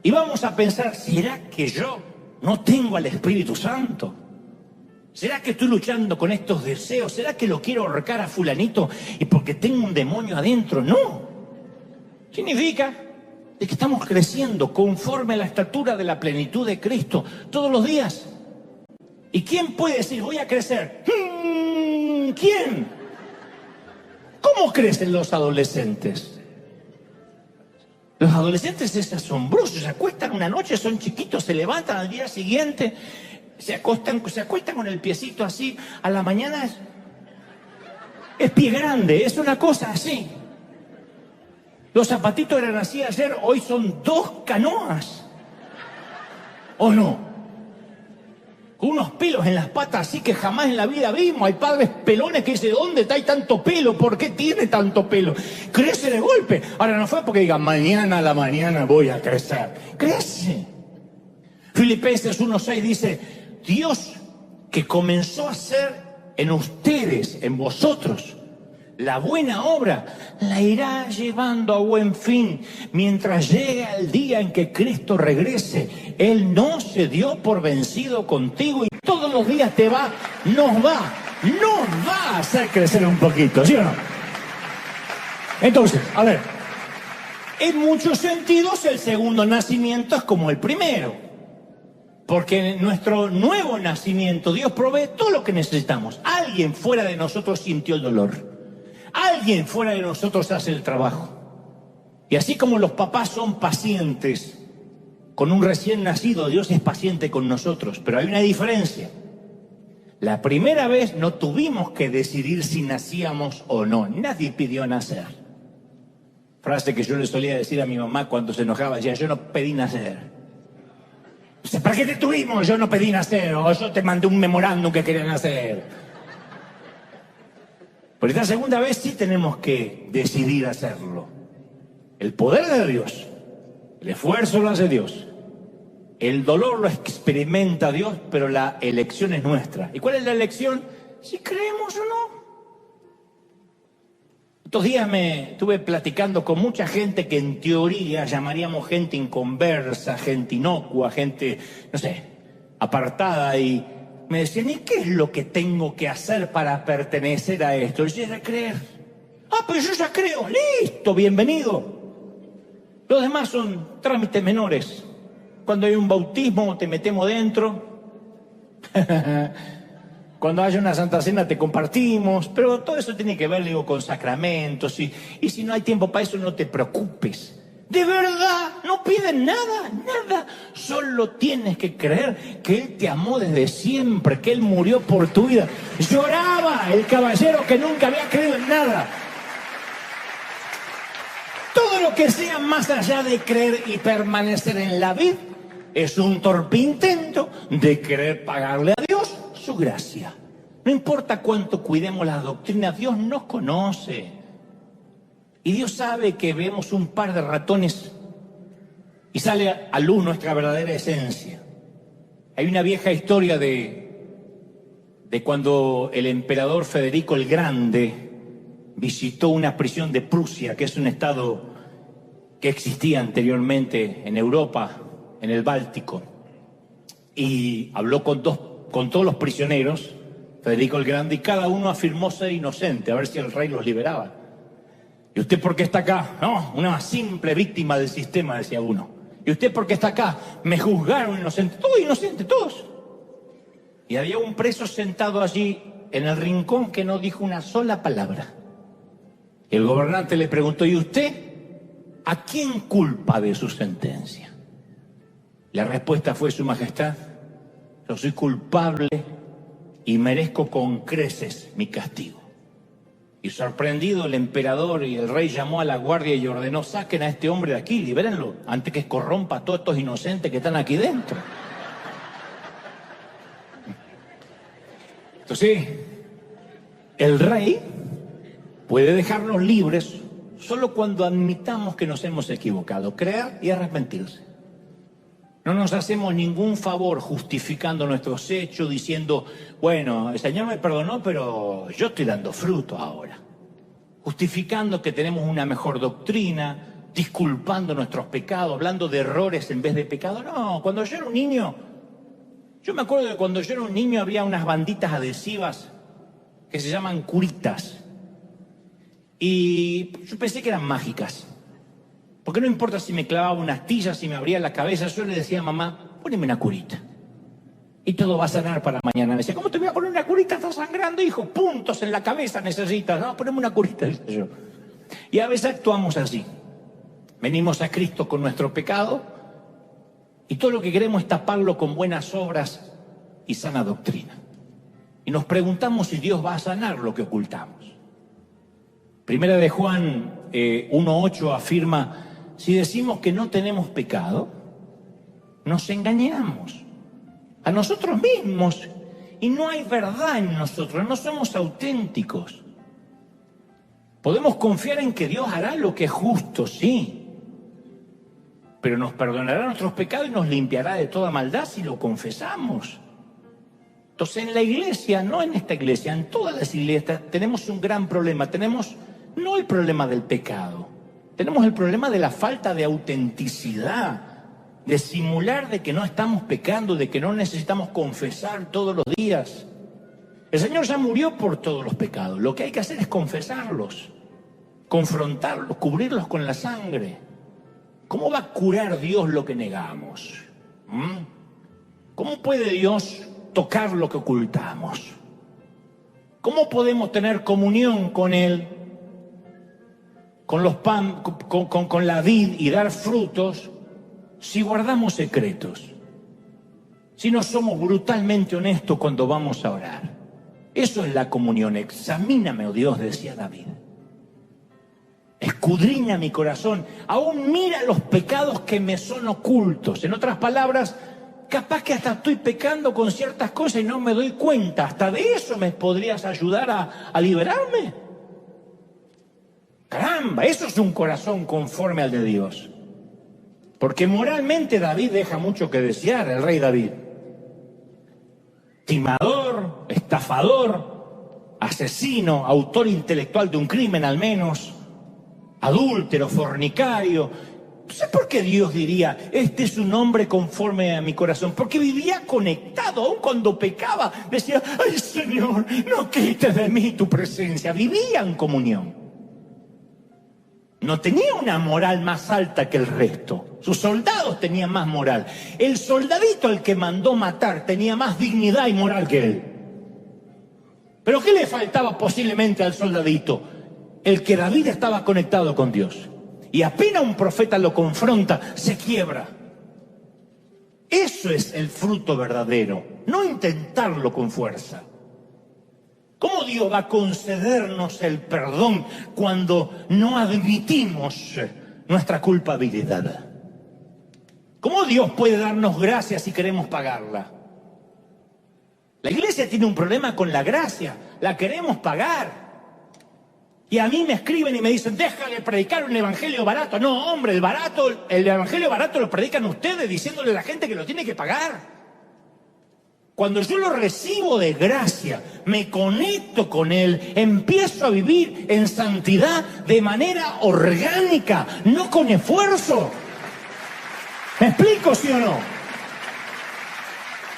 Y vamos a pensar, ¿será que yo no tengo al Espíritu Santo? ¿Será que estoy luchando con estos deseos? ¿Será que lo quiero ahorcar a fulanito y porque tengo un demonio adentro? No. Significa de que estamos creciendo conforme a la estatura de la plenitud de Cristo todos los días. ¿Y quién puede decir, voy a crecer? ¿Quién? ¿Cómo crecen los adolescentes? Los adolescentes es asombroso, se acuestan una noche, son chiquitos, se levantan al día siguiente, se acuestan con el piecito así, a la mañana es pie grande, es una cosa así. Los zapatitos eran así ayer, hoy son 2 canoas. ¿O no? Unos pelos en las patas así que jamás en la vida vimos. Hay padres pelones que dicen, ¿dónde hay tanto pelo? ¿Por qué tiene tanto pelo? Crece de golpe. Ahora no fue porque digan, mañana a la mañana voy a crecer. Crece. Filipenses 1:6 dice, Dios que comenzó a hacer en ustedes, en vosotros, la buena obra, la irá llevando a buen fin mientras llegue el día en que Cristo regrese. Él no se dio por vencido contigo y todos los días nos va a hacer crecer un poquito, ¿sí o no? Entonces, a ver, en muchos sentidos el segundo nacimiento es como el primero, porque en nuestro nuevo nacimiento Dios provee todo lo que necesitamos. Alguien fuera de nosotros sintió el dolor. Alguien fuera de nosotros hace el trabajo. Y así como los papás son pacientes con un recién nacido, Dios es paciente con nosotros. Pero hay una diferencia. La primera vez no tuvimos que decidir si nacíamos o no. Nadie pidió nacer. Frase que yo le solía decir a mi mamá cuando se enojaba. Decía, yo no pedí nacer. ¿Para qué te tuvimos? Yo no pedí nacer. O yo te mandé un memorándum que quería nacer. Por esta segunda vez sí tenemos que decidir hacerlo. El poder de Dios, el esfuerzo lo hace Dios, el dolor lo experimenta Dios, pero la elección es nuestra. ¿Y cuál es la elección? Si creemos o no. Estos días me estuve platicando con mucha gente que en teoría llamaríamos gente inconversa, gente inocua, gente, no sé, apartada, y me decían, ¿y qué es lo que tengo que hacer para pertenecer a esto? Yo decía, creer. Ah, pero yo ya creo. Listo, bienvenido. Los demás son trámites menores. Cuando hay un bautismo te metemos dentro. Cuando haya una Santa Cena te compartimos. Pero todo eso tiene que ver, digo, con sacramentos. Y si no hay tiempo para eso, no te preocupes. De verdad, no piden nada, nada. Solo tienes que creer que Él te amó desde siempre, que Él murió por tu vida. Lloraba el caballero que nunca había creído en nada. Todo lo que sea más allá de creer y permanecer en la vid es un torpe intento de querer pagarle a Dios su gracia. No importa cuánto cuidemos las doctrinas, Dios nos conoce. Y Dios sabe que vemos un par de ratones y sale a luz nuestra verdadera esencia. Hay una vieja historia de cuando el emperador Federico el Grande visitó una prisión de Prusia, que es un estado que existía anteriormente en Europa, en el Báltico, y habló con todos los prisioneros, Federico el Grande, y cada uno afirmó ser inocente, a ver si el rey los liberaba. ¿Y usted por qué está acá? No, una simple víctima del sistema, decía uno. ¿Y usted por qué está acá? Me juzgaron inocente. Todos inocentes, todos. Y había un preso sentado allí en el rincón que no dijo una sola palabra. Y el gobernante le preguntó, ¿y usted a quién culpa de su sentencia? La respuesta fue, Su Majestad, yo soy culpable y merezco con creces mi castigo. Y sorprendido el emperador y el rey llamó a la guardia y ordenó, saquen a este hombre de aquí, libérenlo, antes que corrompa a todos estos inocentes que están aquí dentro. Entonces, el rey puede dejarnos libres solo cuando admitamos que nos hemos equivocado, creer y arrepentirse. No nos hacemos ningún favor justificando nuestros hechos, diciendo, bueno, el Señor me perdonó, pero yo estoy dando fruto ahora. Justificando que tenemos una mejor doctrina, disculpando nuestros pecados, hablando de errores en vez de pecados. No, cuando yo era un niño, yo me acuerdo que cuando yo era un niño había unas banditas adhesivas que se llaman curitas. Y yo pensé que eran mágicas. Porque no importa si me clavaba una astilla, si me abría la cabeza, yo le decía a mamá, poneme una curita. Y todo va a sanar para mañana. Me decía, ¿cómo te voy a poner una curita? Estás sangrando, hijo. Puntos en la cabeza necesitas. No, poneme una curita, decía yo. Y a veces actuamos así. Venimos a Cristo con nuestro pecado y todo lo que queremos es taparlo con buenas obras y sana doctrina. Y nos preguntamos si Dios va a sanar lo que ocultamos. Primera de Juan 1:8 afirma, si decimos que no tenemos pecado, nos engañamos a nosotros mismos y no hay verdad en nosotros, no somos auténticos. Podemos confiar en que Dios hará lo que es justo, sí, pero nos perdonará nuestros pecados y nos limpiará de toda maldad si lo confesamos. Entonces en la iglesia, no en esta iglesia, en todas las iglesias tenemos un gran problema. Tenemos no el problema del pecado, tenemos el problema de la falta de autenticidad, de simular de que no estamos pecando, de que no necesitamos confesar todos los días. El Señor ya murió por todos los pecados, lo que hay que hacer es confesarlos, confrontarlos, cubrirlos con la sangre. ¿Cómo va a curar Dios lo que negamos? ¿Cómo puede Dios tocar lo que ocultamos? ¿Cómo podemos tener comunión con Él, con la vid y dar frutos si guardamos secretos? Si no somos brutalmente honestos cuando vamos a orar. Eso es la comunión. Examíname, oh Dios, decía David. Escudriña mi corazón. Aún mira los pecados que me son ocultos. En otras palabras, capaz que hasta estoy pecando con ciertas cosas y no me doy cuenta. Hasta de eso me podrías ayudar a liberarme. Caramba, eso es un corazón conforme al de Dios. Porque moralmente David deja mucho que desear, el rey David. Timador, estafador, asesino, autor intelectual de un crimen al menos, adúltero, fornicario. No sé por qué Dios diría, este es un hombre conforme a mi corazón. Porque vivía conectado, aun cuando pecaba. Decía, ay Señor, no quites de mí tu presencia. Vivía en comunión. No tenía una moral más alta que el resto. Sus soldados tenían más moral. El soldadito al que mandó matar tenía más dignidad y moral que él. ¿Pero qué le faltaba posiblemente al soldadito? El que David estaba conectado con Dios. Y apenas un profeta lo confronta, se quiebra. Eso es el fruto verdadero, no intentarlo con fuerza. ¿Cómo Dios va a concedernos el perdón cuando no admitimos nuestra culpabilidad? ¿Cómo Dios puede darnos gracia si queremos pagarla? La iglesia tiene un problema con la gracia, la queremos pagar. Y a mí me escriben y me dicen, deja de predicar un evangelio barato. No, hombre, el evangelio barato lo predican ustedes diciéndole a la gente que lo tiene que pagar. Cuando yo lo recibo de gracia, me conecto con Él, empiezo a vivir en santidad de manera orgánica, no con esfuerzo. ¿Me explico, sí o no?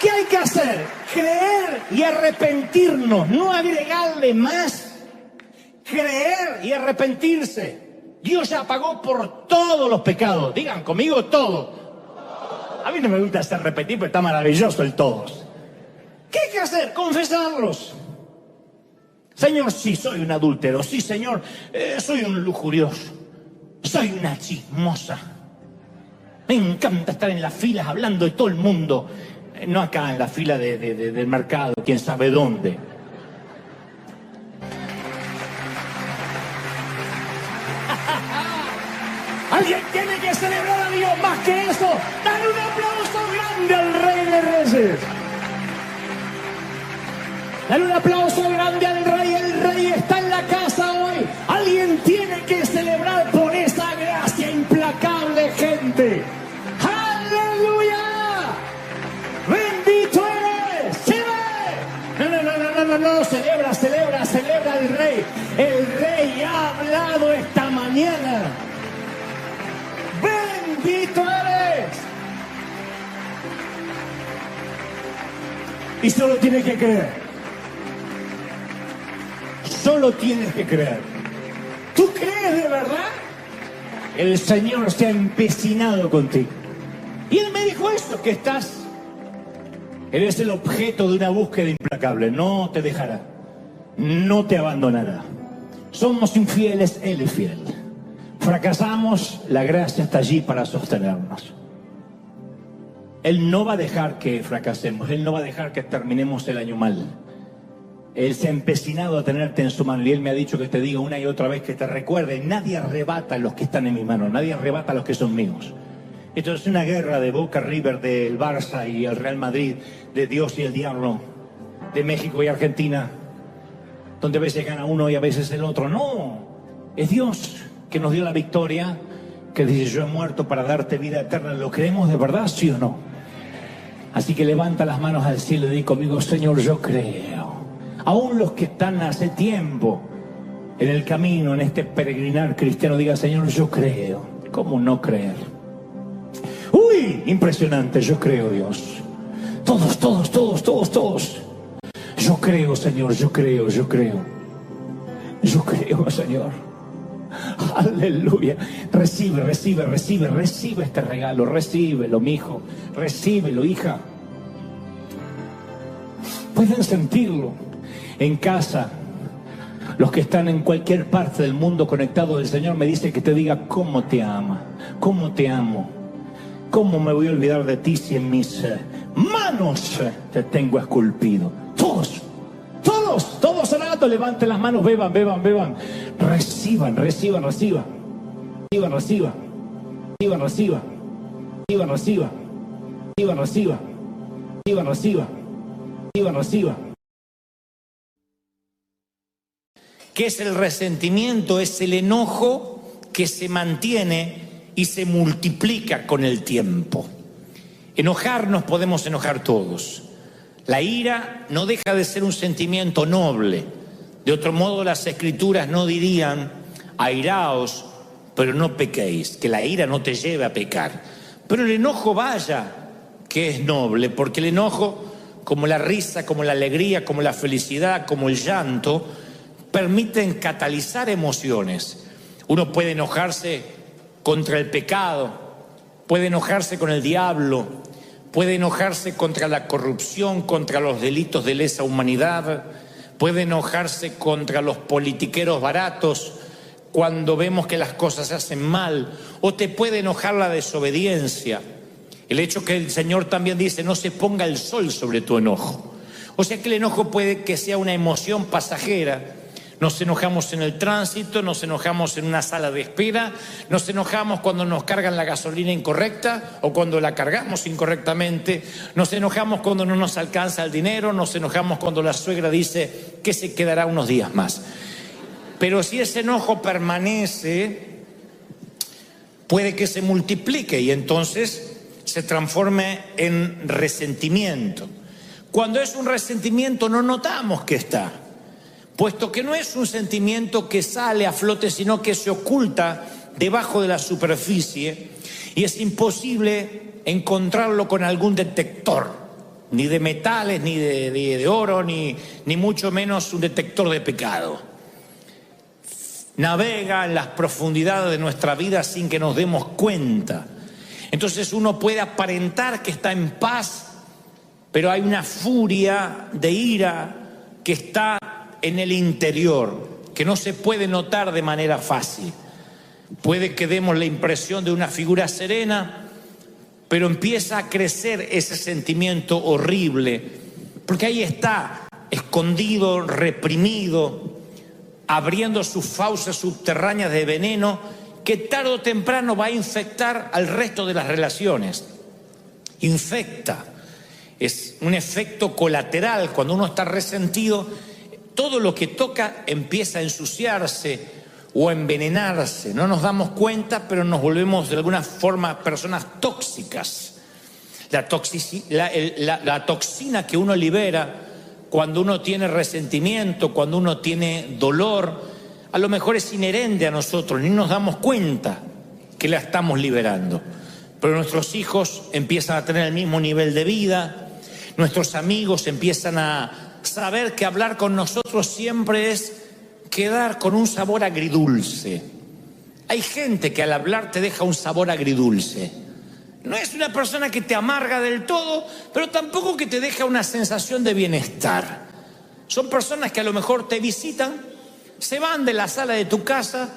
¿Qué hay que hacer? Creer y arrepentirnos, no agregarle más. Creer y arrepentirse. Dios ya pagó por todos los pecados. Digan conmigo todo. A mí no me gusta hacer repetir, pero está maravilloso el todos. ¿Qué hay que hacer? Confesarlos. Señor, sí, soy un adúltero. Sí, Señor, soy un lujurioso. Soy una chismosa. Me encanta estar en las filas hablando de todo el mundo. No acá en la fila del mercado, quién sabe dónde. Alguien tiene que celebrar a Dios más que eso. Dale un aplauso grande al Rey de Reyes. Dale un aplauso grande al Rey. El Rey está en la casa hoy. Alguien tiene que celebrar por esa gracia implacable, gente. ¡Aleluya! ¡Bendito eres! ¡Sí! No, celebra al Rey. El Rey ha hablado esta mañana. ¡Bendito eres! Y solo tienes que creer. Solo tienes que creer. ¿Tú crees de verdad? El Señor se ha empecinado contigo. Y Él me dijo esto, que eres el objeto de una búsqueda implacable. No te dejará. No te abandonará. Somos infieles, Él es fiel. Fracasamos, la gracia está allí para sostenernos. Él no va a dejar que fracasemos. Él no va a dejar que terminemos el año mal. Él se ha empecinado a tenerte en su mano. Y Él me ha dicho que te diga una y otra vez, que te recuerde: nadie arrebata a los que están en mi mano. Nadie arrebata a los que son míos. Esto es una guerra de Boca River, del Barça y el Real Madrid, de Dios y el diablo, de México y Argentina, donde a veces gana uno y a veces el otro. No, es Dios que nos dio la victoria, que dice: yo he muerto para darte vida eterna. ¿Lo creemos de verdad, sí o no? Así que levanta las manos al cielo y di conmigo: Señor, yo creo. Aún los que están hace tiempo en el camino, en este peregrinar cristiano, diga: Señor, yo creo. ¿Cómo no creer? ¡Uy! Impresionante, yo creo, Dios. Todos. Yo creo, Señor, yo creo. Yo creo, Señor. Aleluya. Recibe este regalo. Recíbelo, mi hijo. Recíbelo, hija. Pueden sentirlo en casa. Los que están en cualquier parte del mundo conectados, el Señor me dice que te diga cómo te ama, cómo te amo. ¿Cómo me voy a olvidar de ti si en mis manos te tengo esculpido? Todos al rato, levanten las manos, beban. Reciban. ¿Qué es el resentimiento? Es el enojo que se mantiene y se multiplica con el tiempo. Enojarnos podemos enojar todos. La ira no deja de ser un sentimiento noble. De otro modo, las Escrituras no dirían: airaos, pero no pequéis, que la ira no te lleve a pecar. Pero el enojo, vaya, que es noble, porque el enojo, como la risa, como la alegría, como la felicidad, como el llanto, permiten catalizar emociones. Uno puede enojarse contra el pecado, puede enojarse con el diablo, puede enojarse contra la corrupción, contra los delitos de lesa humanidad, puede enojarse contra los politiqueros baratos cuando vemos que las cosas se hacen mal, o te puede enojar la desobediencia. El hecho que el Señor también dice: no se ponga el sol sobre tu enojo. O sea que el enojo puede que sea una emoción pasajera. Nos enojamos en el tránsito, nos enojamos en una sala de espera, nos enojamos cuando nos cargan la gasolina incorrecta o cuando la cargamos incorrectamente, nos enojamos cuando no nos alcanza el dinero, nos enojamos cuando la suegra dice que se quedará unos días más. Pero si ese enojo permanece, puede que se multiplique y entonces se transforme en resentimiento. Cuando es un resentimiento no notamos que está, puesto que no es un sentimiento que sale a flote, sino que se oculta debajo de la superficie y es imposible encontrarlo con algún detector, ni de metales, ni de oro, ni mucho menos un detector de pecado. Navega en las profundidades de nuestra vida sin que nos demos cuenta. Entonces uno puede aparentar que está en paz, pero hay una furia de ira que está en el interior, que no se puede notar de manera fácil. Puede que demos la impresión de una figura serena, pero empieza a crecer ese sentimiento horrible, porque ahí está, escondido, reprimido, abriendo sus fauces subterráneas de veneno que tarde o temprano va a infectar al resto de las relaciones. Infecta. Es un efecto colateral. Cuando uno está resentido, todo lo que toca empieza a ensuciarse o a envenenarse. No nos damos cuenta, pero nos volvemos de alguna forma personas tóxicas. La toxina que uno libera cuando uno tiene resentimiento, cuando uno tiene dolor, a lo mejor es inherente a nosotros, ni nos damos cuenta que la estamos liberando. Pero nuestros hijos empiezan a tener el mismo nivel de vida, nuestros amigos empiezan a saber que hablar con nosotros siempre es quedar con un sabor agridulce. Hay gente que al hablar te deja un sabor agridulce. No es una persona que te amarga del todo, pero tampoco que te deja una sensación de bienestar. Son personas que a lo mejor te visitan, se van de la sala de tu casa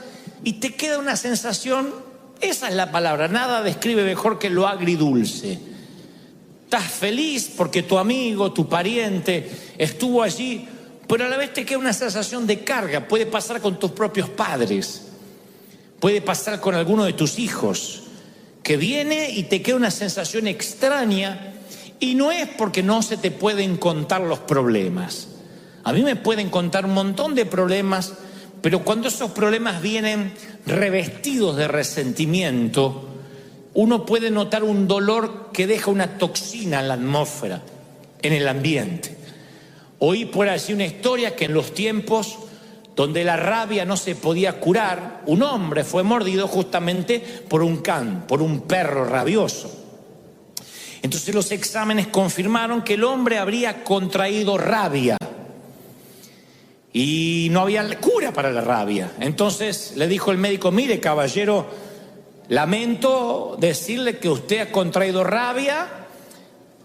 y te queda una sensación, esa es la palabra, nada describe mejor que lo agridulce. Estás feliz porque tu amigo, tu pariente estuvo allí, pero a la vez te queda una sensación de carga. Puede pasar con tus propios padres, puede pasar con alguno de tus hijos, que viene y te queda una sensación extraña, y no es porque no se te pueden contar los problemas. A mí me pueden contar un montón de problemas, pero cuando esos problemas vienen revestidos de resentimiento, uno puede notar un dolor que deja una toxina en la atmósfera, en el ambiente. Oí por allí una historia que en los tiempos donde la rabia no se podía curar, un hombre fue mordido justamente por un can, por un perro rabioso. Entonces los exámenes confirmaron que el hombre habría contraído rabia y no había cura para la rabia. Entonces le dijo el médico: mire, caballero, lamento decirle que usted ha contraído rabia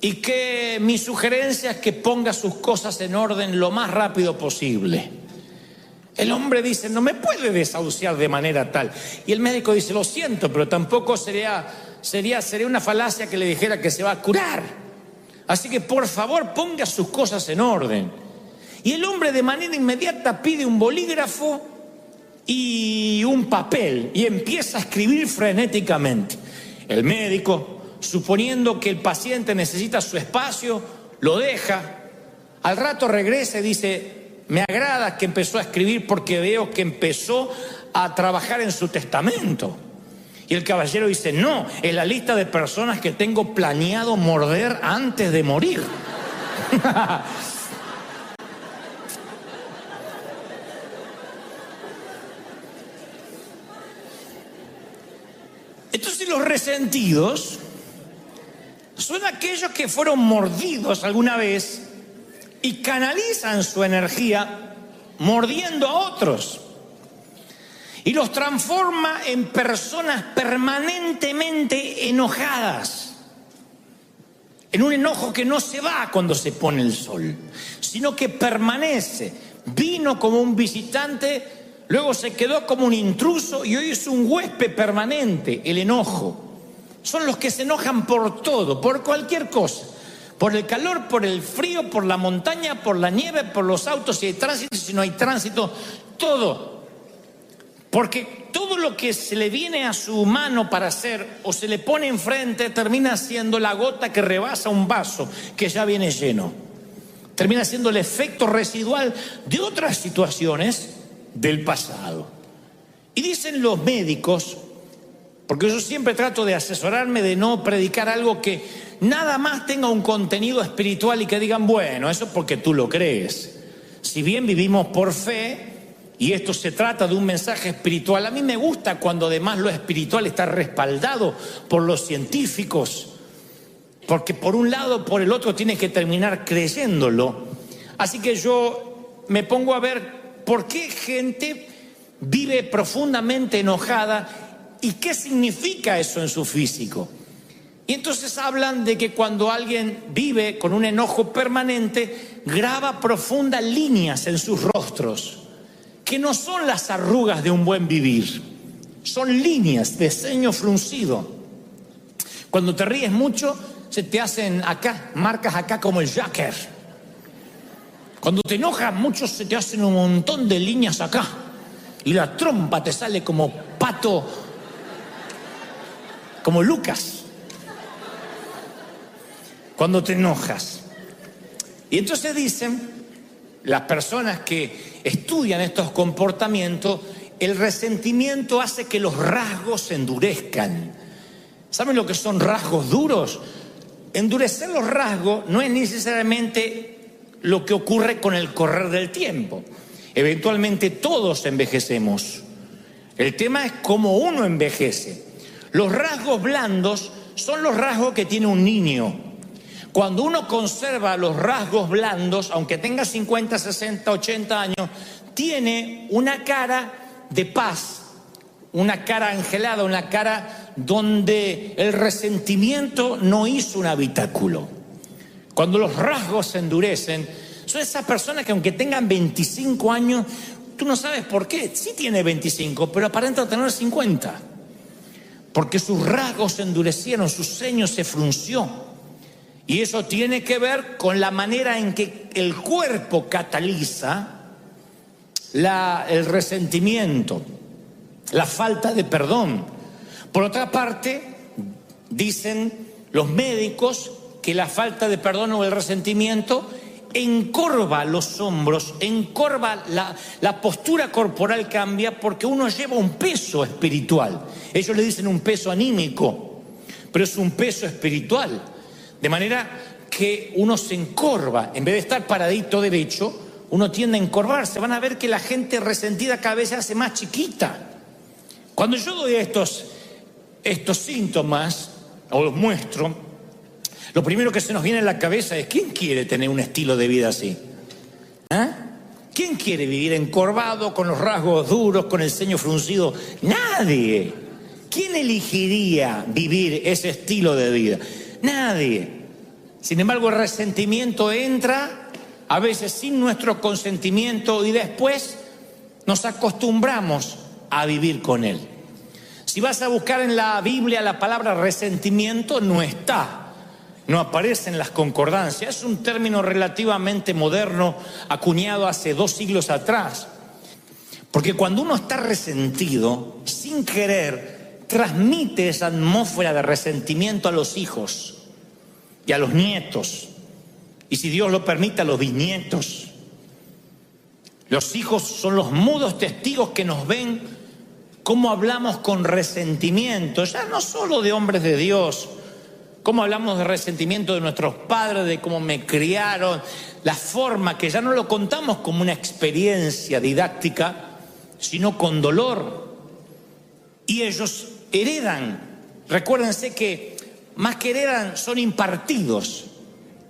y que mi sugerencia es que ponga sus cosas en orden lo más rápido posible. El hombre dice: no me puede desahuciar de manera tal. Y el médico dice: lo siento, pero tampoco sería una falacia que le dijera que se va a curar. Así que por favor ponga sus cosas en orden. Y el hombre de manera inmediata pide un bolígrafo y un papel y empieza a escribir frenéticamente. El médico, suponiendo que el paciente necesita su espacio, lo deja. Al rato regresa y dice: Me agrada que empezó a escribir porque veo que empezó a trabajar en su testamento. Y el caballero dice, no, es la lista de personas que tengo planeado morder antes de morir. Entonces los resentidos son aquellos que fueron mordidos alguna vez y canalizan su energía mordiendo a otros. Y los transforma en personas permanentemente enojadas. En un enojo que no se va cuando se pone el sol, sino que permanece. Vino como un visitante, luego se quedó como un intruso y hoy es un huésped permanente, el enojo. Son los que se enojan por todo, por cualquier cosa. Por el calor, por el frío, por la montaña, por la nieve, por los autos, si hay tránsito, si no hay tránsito, todo. Porque todo lo que se le viene a su mano para hacer o se le pone enfrente termina siendo la gota que rebasa un vaso que ya viene lleno. Termina siendo el efecto residual de otras situaciones del pasado. Y dicen los médicos, porque yo siempre trato de asesorarme de no predicar algo que nada más tenga un contenido espiritual y que digan, bueno, eso es porque tú lo crees. Si bien vivimos por fe, y esto se trata de un mensaje espiritual, a mí me gusta cuando además lo espiritual está respaldado por los científicos, porque por un lado o por el otro tienes que terminar creyéndolo. Así que yo me pongo a ver por qué gente vive profundamente enojada y qué significa eso en su físico. Y entonces hablan de que cuando alguien vive con un enojo permanente, graba profundas líneas en sus rostros, que no son las arrugas de un buen vivir, son líneas de ceño fruncido. Cuando te ríes mucho, se te hacen acá, marcas acá como el Joker. Cuando te enojas mucho, se te hacen un montón de líneas acá. Y la trompa te sale como pato, como Lucas. Cuando te enojas. Y entonces dicen las personas que estudian estos comportamientos, el resentimiento hace que los rasgos se endurezcan. ¿Saben lo que son rasgos duros? Endurecer los rasgos no es necesariamente lo que ocurre con el correr del tiempo. Eventualmente todos envejecemos. El tema es cómo uno envejece. Los rasgos blandos son los rasgos que tiene un niño. Cuando uno conserva los rasgos blandos, aunque tenga 50, 60, 80 años, tiene una cara de paz, una cara angelada, una cara donde el resentimiento no hizo un habitáculo. Cuando los rasgos se endurecen, son esas personas que aunque tengan 25 años, tú no sabes por qué. Sí tiene 25, pero aparenta tener 50. Porque sus rasgos se endurecieron, su ceño se frunció. Y eso tiene que ver con la manera en que el cuerpo cataliza el resentimiento, la falta de perdón. Por otra parte, dicen los médicos que la falta de perdón o el resentimiento encorva los hombros, encorva la postura corporal cambia porque uno lleva un peso espiritual. Ellos le dicen un peso anímico, pero es un peso espiritual. De manera que uno se encorva, en vez de estar paradito derecho, uno tiende a encorvarse. Van a ver que la gente resentida cada vez se hace más chiquita. Cuando yo doy estos síntomas, o los muestro, lo primero que se nos viene a la cabeza es, ¿quién quiere tener un estilo de vida así? ¿Ah? ¿Quién quiere vivir encorvado, con los rasgos duros, con el ceño fruncido? Nadie. ¿Quién elegiría vivir ese estilo de vida? Nadie. Sin embargo, el resentimiento entra a veces sin nuestro consentimiento y después nos acostumbramos a vivir con él. Si vas a buscar en la Biblia la palabra resentimiento, no está, no aparece en las concordancias. Es un término relativamente moderno, acuñado hace 2 siglos atrás. Porque cuando uno está resentido, sin querer, transmite esa atmósfera de resentimiento a los hijos y a los nietos, y si Dios lo permite, a los bisnietos. Los hijos son los mudos testigos que nos ven cómo hablamos con resentimiento, ya no solo de hombres de Dios, cómo hablamos de resentimiento de nuestros padres, de cómo me criaron, la forma que ya no lo contamos como una experiencia didáctica, sino con dolor. Y ellos heredan, recuérdense que más que heredan, son impartidos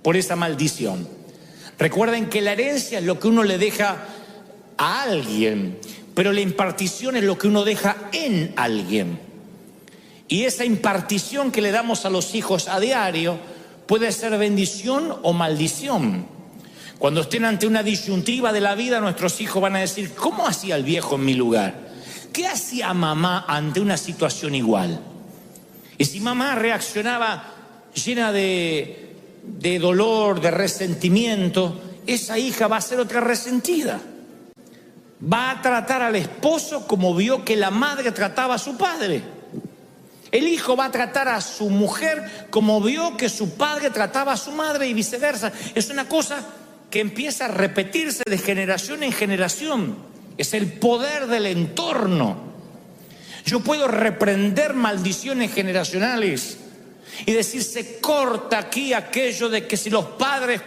por esa maldición. Recuerden que la herencia es lo que uno le deja a alguien, pero la impartición es lo que uno deja en alguien. Y esa impartición que le damos a los hijos a diario puede ser bendición o maldición. Cuando estén ante una disyuntiva de la vida, nuestros hijos van a decir: ¿cómo hacía el viejo en mi lugar? ¿Qué hacía mamá ante una situación igual? Y si mamá reaccionaba llena de dolor, de resentimiento, esa hija va a ser otra resentida. Va a tratar al esposo como vio que la madre trataba a su padre. El hijo va a tratar a su mujer como vio que su padre trataba a su madre y viceversa. Es una cosa que empieza a repetirse de generación en generación. Es el poder del entorno. Yo puedo reprender maldiciones generacionales y decir: se corta aquí aquello de que si los padres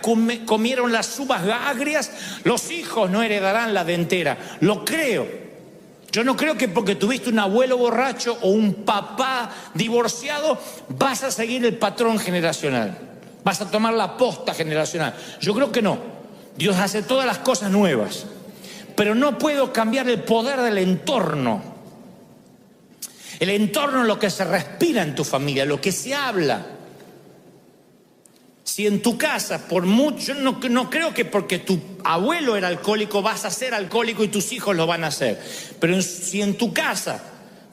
comieron las uvas agrias, los hijos no heredarán la dentera. Lo creo. Yo no creo que porque tuviste un abuelo borracho o un papá divorciado vas a seguir el patrón generacional, vas a tomar la posta generacional. Yo creo que no. Dios hace todas las cosas nuevas, pero no puedo cambiar el poder del entorno. El entorno es lo que se respira en tu familia, lo que se habla. Si en tu casa, por mucho, no creo que porque tu abuelo era alcohólico vas a ser alcohólico y tus hijos lo van a hacer. Pero si en tu casa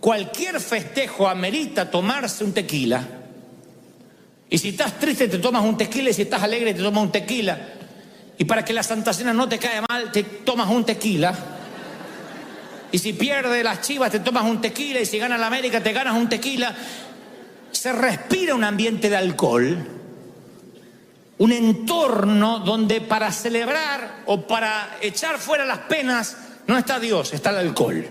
cualquier festejo amerita tomarse un tequila, y si estás triste te tomas un tequila, y si estás alegre te tomas un tequila, y para que la Santa Cena no te caiga mal te tomas un tequila, y si pierdes las Chivas te tomas un tequila, y si gana la América te ganas un tequila, se respira un ambiente de alcohol. Un entorno donde para celebrar o para echar fuera las penas no está Dios, está el alcohol.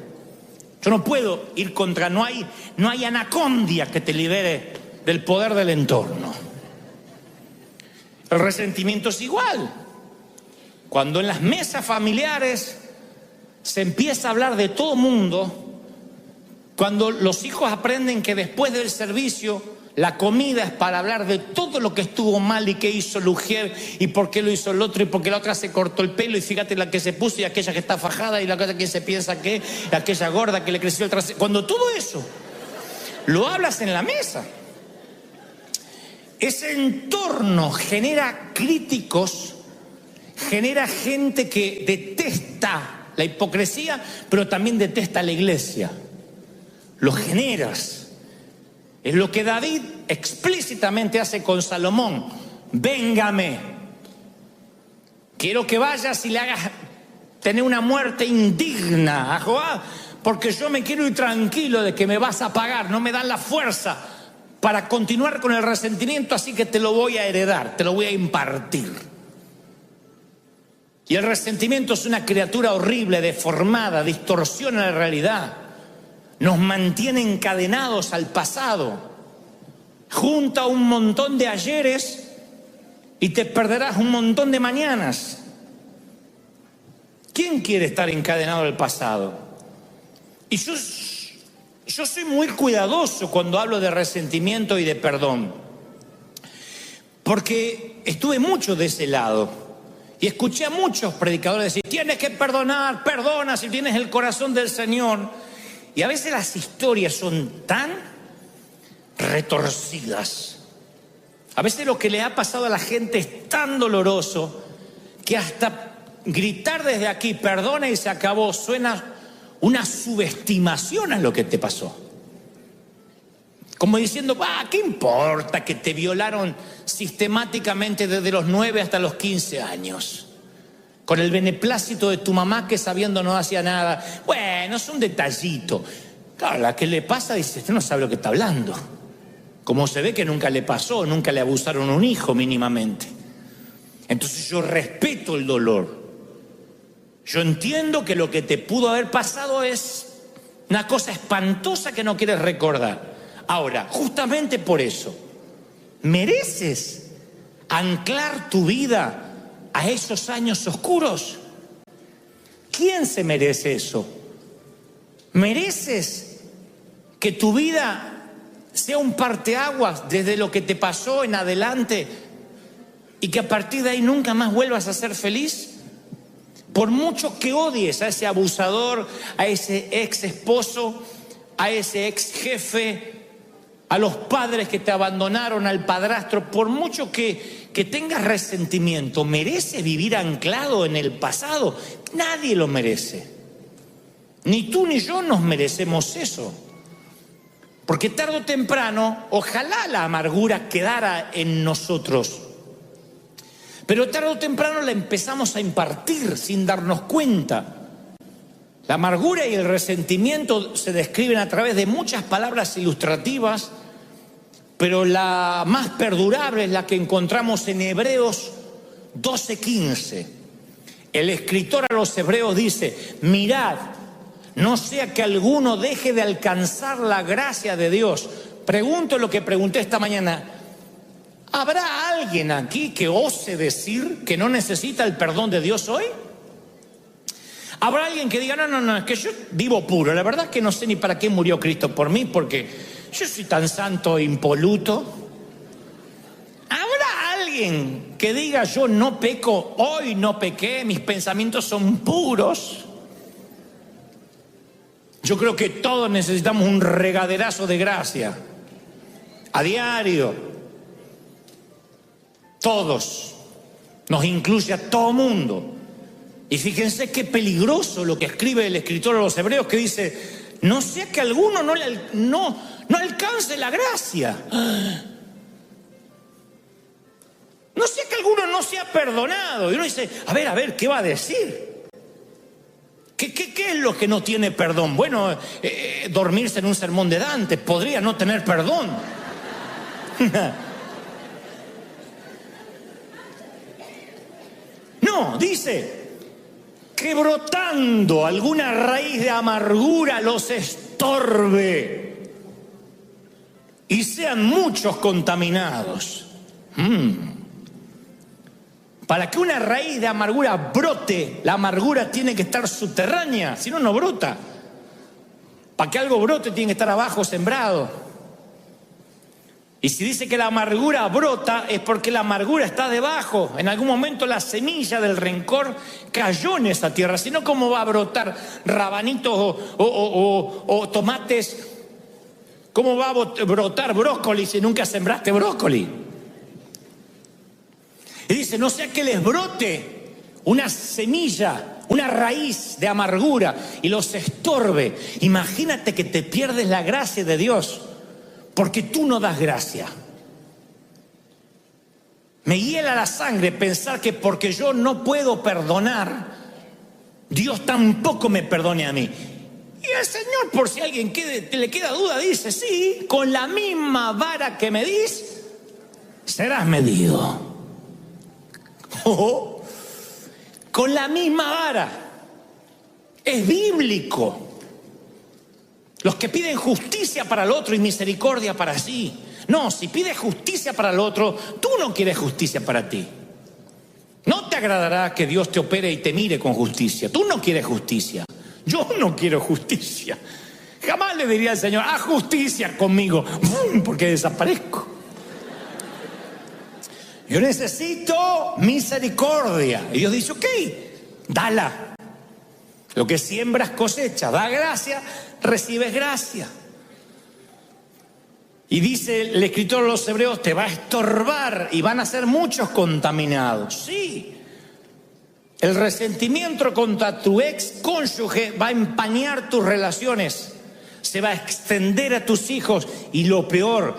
Yo no puedo ir contra, no hay anacondia que te libere del poder del entorno. El resentimiento es igual. Cuando en las mesas familiares se empieza a hablar de todo mundo, cuando los hijos aprenden que después del servicio la comida es para hablar de todo lo que estuvo mal y qué hizo el ujier y por qué lo hizo el otro y por qué la otra se cortó el pelo y fíjate la que se puso y aquella que está fajada y la cosa que se piensa que, aquella gorda que le creció el trasero. Cuando todo eso lo hablas en la mesa, ese entorno genera críticos, genera gente que detesta la hipocresía, pero también detesta la iglesia. Lo generas. Es lo que David explícitamente hace con Salomón. Véngame. Quiero que vayas y le hagas tener una muerte indigna a Joab, porque yo me quiero ir tranquilo de que me vas a pagar. No me dan la fuerza para continuar con el resentimiento, así que te lo voy a heredar, te lo voy a impartir. Y el resentimiento es una criatura horrible, deformada, distorsiona la realidad. Nos mantiene encadenados al pasado. Junta un montón de ayeres y te perderás un montón de mañanas. ¿Quién quiere estar encadenado al pasado? Y yo soy muy cuidadoso cuando hablo de resentimiento y de perdón, porque estuve mucho de ese lado y escuché a muchos predicadores decir: tienes que perdonar, perdona si tienes el corazón del Señor. Y a veces las historias son tan retorcidas. A veces lo que le ha pasado a la gente es tan doloroso que hasta gritar desde aquí, perdona y se acabó, suena una subestimación a lo que te pasó. Como diciendo, ¿qué importa que te violaron sistemáticamente desde los 9 hasta los 15 años? Con el beneplácito de tu mamá que sabiendo no hacía nada. Bueno, es un detallito. Claro, la que le pasa dice, usted no sabe lo que está hablando. Como se ve que nunca le pasó, nunca le abusaron a un hijo mínimamente. Entonces yo respeto el dolor. Yo entiendo que lo que te pudo haber pasado es una cosa espantosa que no quieres recordar. Ahora, justamente por eso, ¿mereces anclar tu vida a esos años oscuros? ¿Quién se merece eso? ¿Mereces que tu vida sea un parteaguas desde lo que te pasó en adelante y que a partir de ahí nunca más vuelvas a ser feliz? Por mucho que odies a ese abusador, a ese ex esposo, a ese ex jefe, a los padres que te abandonaron, al padrastro, por mucho que tengas resentimiento, ¿mereces vivir anclado en el pasado? Nadie lo merece. Ni tú ni yo nos merecemos eso. Porque tarde o temprano, ojalá la amargura quedara en nosotros. Pero tarde o temprano la empezamos a impartir sin darnos cuenta. La amargura y el resentimiento se describen a través de muchas palabras ilustrativas, pero la más perdurable es la que encontramos en Hebreos 12:15. El escritor a los hebreos dice: mirad, no sea que alguno deje de alcanzar la gracia de Dios. Pregunto lo que pregunté esta mañana: ¿habrá alguien aquí que ose decir que no necesita el perdón de Dios hoy? ¿Habrá alguien que diga, no, es que yo vivo puro, la verdad es que no sé ni para qué murió Cristo por mí, porque yo soy tan santo e impoluto? ¿Habrá alguien que diga, yo no peco, hoy no pequé, mis pensamientos son puros? Yo creo que todos necesitamos un regaderazo de gracia a diario. Todos, nos incluye a todo mundo. Y fíjense qué peligroso lo que escribe el escritor a los hebreos, que dice: no sea que alguno no alcance la gracia, no sea que alguno no sea perdonado. Y uno dice, a ver, ¿qué va a decir? ¿Qué es lo que no tiene perdón? Bueno, dormirse en un sermón de Dante podría no tener perdón. No, dice que brotando alguna raíz de amargura los estorbe y sean muchos contaminados. Para que una raíz de amargura brote, la amargura tiene que estar subterránea, si no, no brota. Para que algo brote tiene que estar abajo sembrado. Y si dice que la amargura brota, es porque la amargura está debajo. En algún momento la semilla del rencor cayó en esa tierra. Si no, ¿cómo va a brotar rabanitos o tomates? ¿Cómo va a brotar brócoli si nunca sembraste brócoli? Y dice, no sea que les brote una semilla, una raíz de amargura y los estorbe. Imagínate que te pierdes la gracia de Dios porque tú no das gracia. Me hiela la sangre pensar que porque yo no puedo perdonar, Dios tampoco me perdone a mí. Y el Señor, por si a alguien le queda duda, dice, sí, con la misma vara que medís, serás medido. Con la misma vara. Es bíblico. Los que piden justicia para el otro y misericordia para sí. No, si pides justicia para el otro, tú no quieres justicia para ti. No te agradará que Dios te opere y te mire con justicia. Tú no quieres justicia. Yo no quiero justicia. Jamás le diría al Señor, haz justicia conmigo, porque desaparezco. Yo necesito misericordia. Y Dios dice, ok, dala. Lo que siembras cosecha, da gracia, recibes gracia. Y dice el escritor de los hebreos, te va a estorbar y van a ser muchos contaminados. Sí, el resentimiento contra tu ex cónyuge va a empañar tus relaciones, se va a extender a tus hijos y lo peor,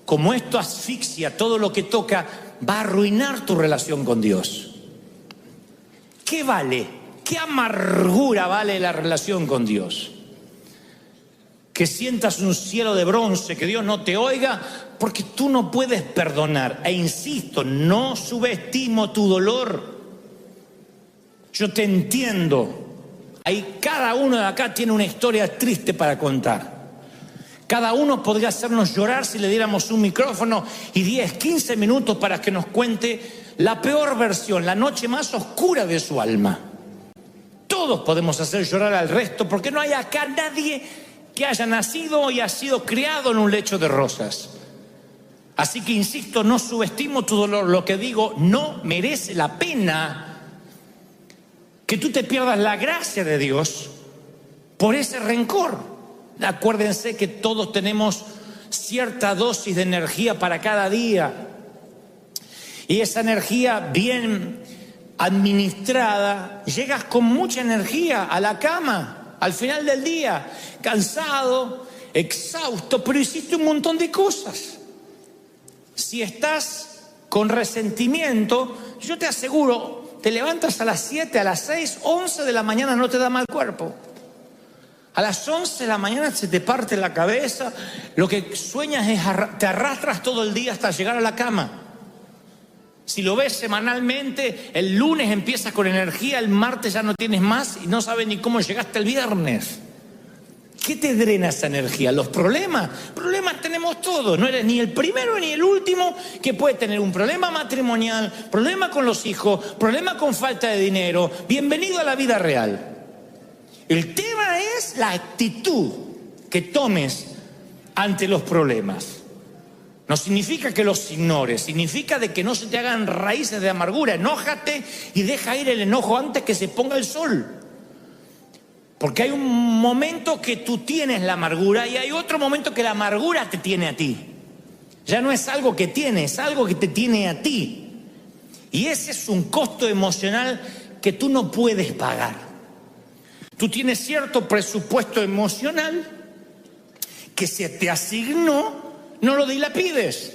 como esto asfixia todo lo que toca, va a arruinar tu relación con Dios. ¿Qué vale? ¿Qué amargura vale la relación con Dios? Que sientas un cielo de bronce, que Dios no te oiga, porque tú no puedes perdonar. E insisto, no subestimo tu dolor. Yo te entiendo. Ahí cada uno de acá tiene una historia triste para contar. Cada uno podría hacernos llorar si le diéramos un micrófono y 10, 15 minutos para que nos cuente la peor versión, la noche más oscura de su alma. Todos podemos hacer llorar al resto porque no hay acá nadie que haya nacido y ha sido criado en un lecho de rosas. Así que insisto, no subestimo tu dolor. Lo que digo, no merece la pena que tú te pierdas la gracia de Dios por ese rencor. Acuérdense que todos tenemos cierta dosis de energía para cada día. Y esa energía bien administrada, llegas con mucha energía a la cama, al final del día, cansado, exhausto, pero hiciste un montón de cosas. Si estás con resentimiento, yo te aseguro, te levantas a las 7, a las 6, 11 de la mañana, no te da mal cuerpo. A las 11 de la mañana se te parte la cabeza, lo que sueñas es, te arrastras todo el día hasta llegar a la cama. Si lo ves semanalmente, el lunes empiezas con energía, el martes ya no tienes más y no sabes ni cómo llegaste el viernes. ¿Qué te drena esa energía? Los problemas. Problemas tenemos todos. No eres ni el primero ni el último que puede tener un problema matrimonial, problema con los hijos, problema con falta de dinero. Bienvenido a la vida real. El tema es la actitud que tomes ante los problemas. No significa que los ignores, significa de que no se te hagan raíces de amargura. Enójate y deja ir el enojo antes que se ponga el sol. Porque hay un momento que tú tienes la amargura y hay otro momento que la amargura te tiene a ti. Ya no es algo que tienes, es algo que te tiene a ti. Y ese es un costo emocional que tú no puedes pagar. Tú tienes cierto presupuesto emocional que se te asignó, no lo dilapides.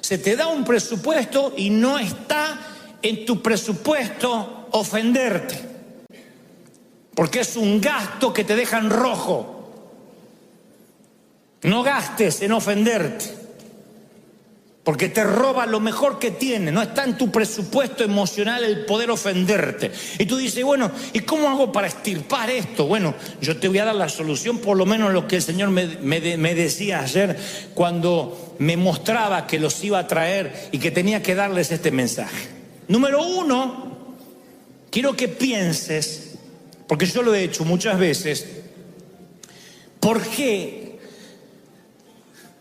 Se te da un presupuesto y no está en tu presupuesto ofenderte. Porque es un gasto que te deja en rojo. No gastes en ofenderte. Porque te roba lo mejor que tiene. No está en tu presupuesto emocional el poder ofenderte. Y tú dices, bueno, ¿y cómo hago para extirpar esto? Bueno, yo te voy a dar la solución, por lo menos lo que el Señor me decía ayer cuando me mostraba que los iba a traer y que tenía que darles este mensaje. Número 1, quiero que pienses, porque yo lo he hecho muchas veces, ¿por qué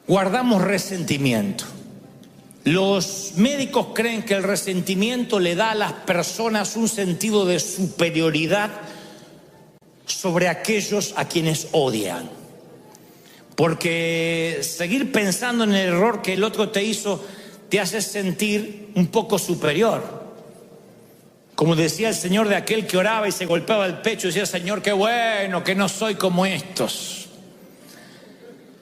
guardamos resentimiento? Los médicos creen que el resentimiento le da a las personas un sentido de superioridad sobre aquellos a quienes odian. Porque seguir pensando en el error que el otro te hizo te hace sentir un poco superior. Como decía el Señor de aquel que oraba y se golpeaba el pecho y decía, Señor, qué bueno que no soy como estos.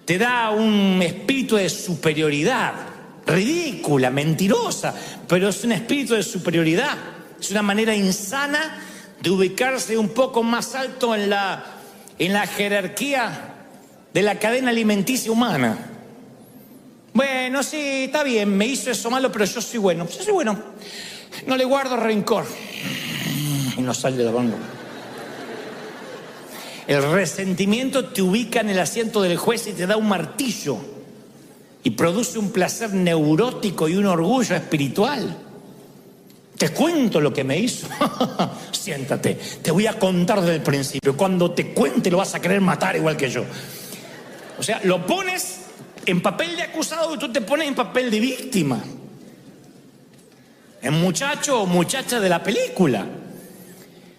Te da un espíritu de superioridad. Ridícula, mentirosa, pero es un espíritu de superioridad. Es una manera insana de ubicarse un poco más alto en la jerarquía de la cadena alimenticia humana. Bueno, sí, está bien, me hizo eso malo, pero yo soy bueno. Yo soy bueno, no le guardo rencor. Y no sale de la boca. El resentimiento te ubica en el asiento del juez y te da un martillo. Y produce un placer neurótico y un orgullo espiritual. Te cuento lo que me hizo. Siéntate, te voy a contar desde el principio. Cuando te cuente lo vas a querer matar igual que yo. O sea, lo pones en papel de acusado y tú te pones en papel de víctima. El muchacho o muchacha de la película.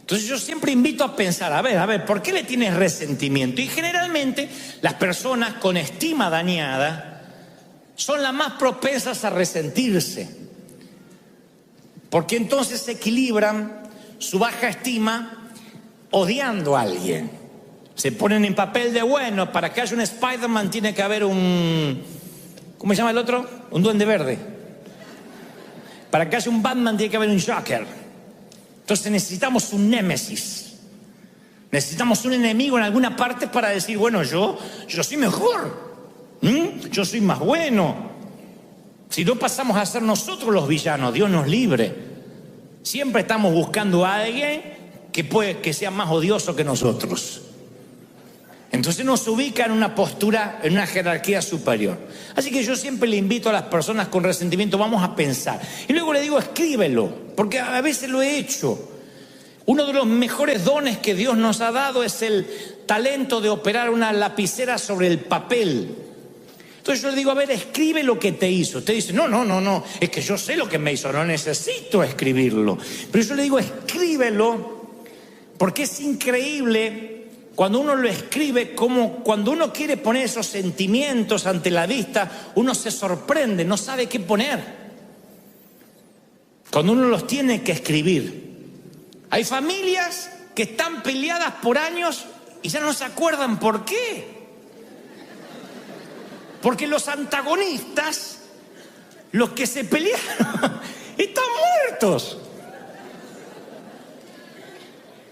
Entonces yo siempre invito a pensar, a ver, ¿por qué le tienes resentimiento? Y generalmente las personas con estima dañada son las más propensas a resentirse, porque entonces equilibran su baja estima odiando a alguien. Se ponen en papel de bueno, para que haya un Spider-Man tiene que haber un, ¿cómo se llama el otro? Un duende verde. Para que haya un Batman tiene que haber un Joker. Entonces necesitamos un némesis. Necesitamos un enemigo en alguna parte para decir, bueno, yo soy mejor. Yo soy más bueno. Si no pasamos a ser nosotros los villanos, Dios nos libre. Siempre estamos buscando a alguien que sea más odioso que nosotros. Entonces nos ubica en una postura, en una jerarquía superior. Así que yo siempre le invito a las personas con resentimiento, vamos a pensar. Y luego le digo, escríbelo, porque a veces lo he hecho. Uno de los mejores dones que Dios nos ha dado es el talento de operar una lapicera sobre el papel. Entonces yo le digo, a ver, escribe lo que te hizo. Usted dice, no, es que yo sé lo que me hizo, no necesito escribirlo. Pero yo le digo, escríbelo, porque es increíble cuando uno lo escribe, como cuando uno quiere poner esos sentimientos ante la vista, uno se sorprende, no sabe qué poner. Cuando uno los tiene que escribir. Hay familias que están peleadas por años y ya no se acuerdan por qué. Porque los antagonistas, los que se pelearon, están muertos.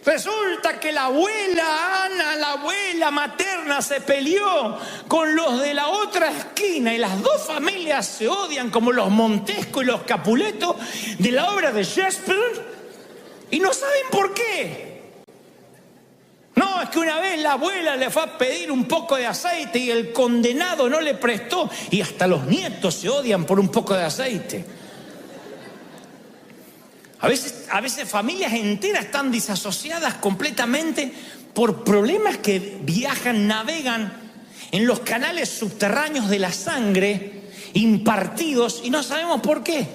Resulta que la abuela Ana, la abuela materna, se peleó con los de la otra esquina y las dos familias se odian como los Montesco y los Capuleto de la obra de Shakespeare y no saben por qué. No, es que una vez la abuela le fue a pedir un poco de aceite y el condenado no le prestó y hasta los nietos se odian por un poco de aceite. A veces familias enteras están disasociadas completamente por problemas que viajan, navegan en los canales subterráneos de la sangre, impartidos, y no sabemos por qué.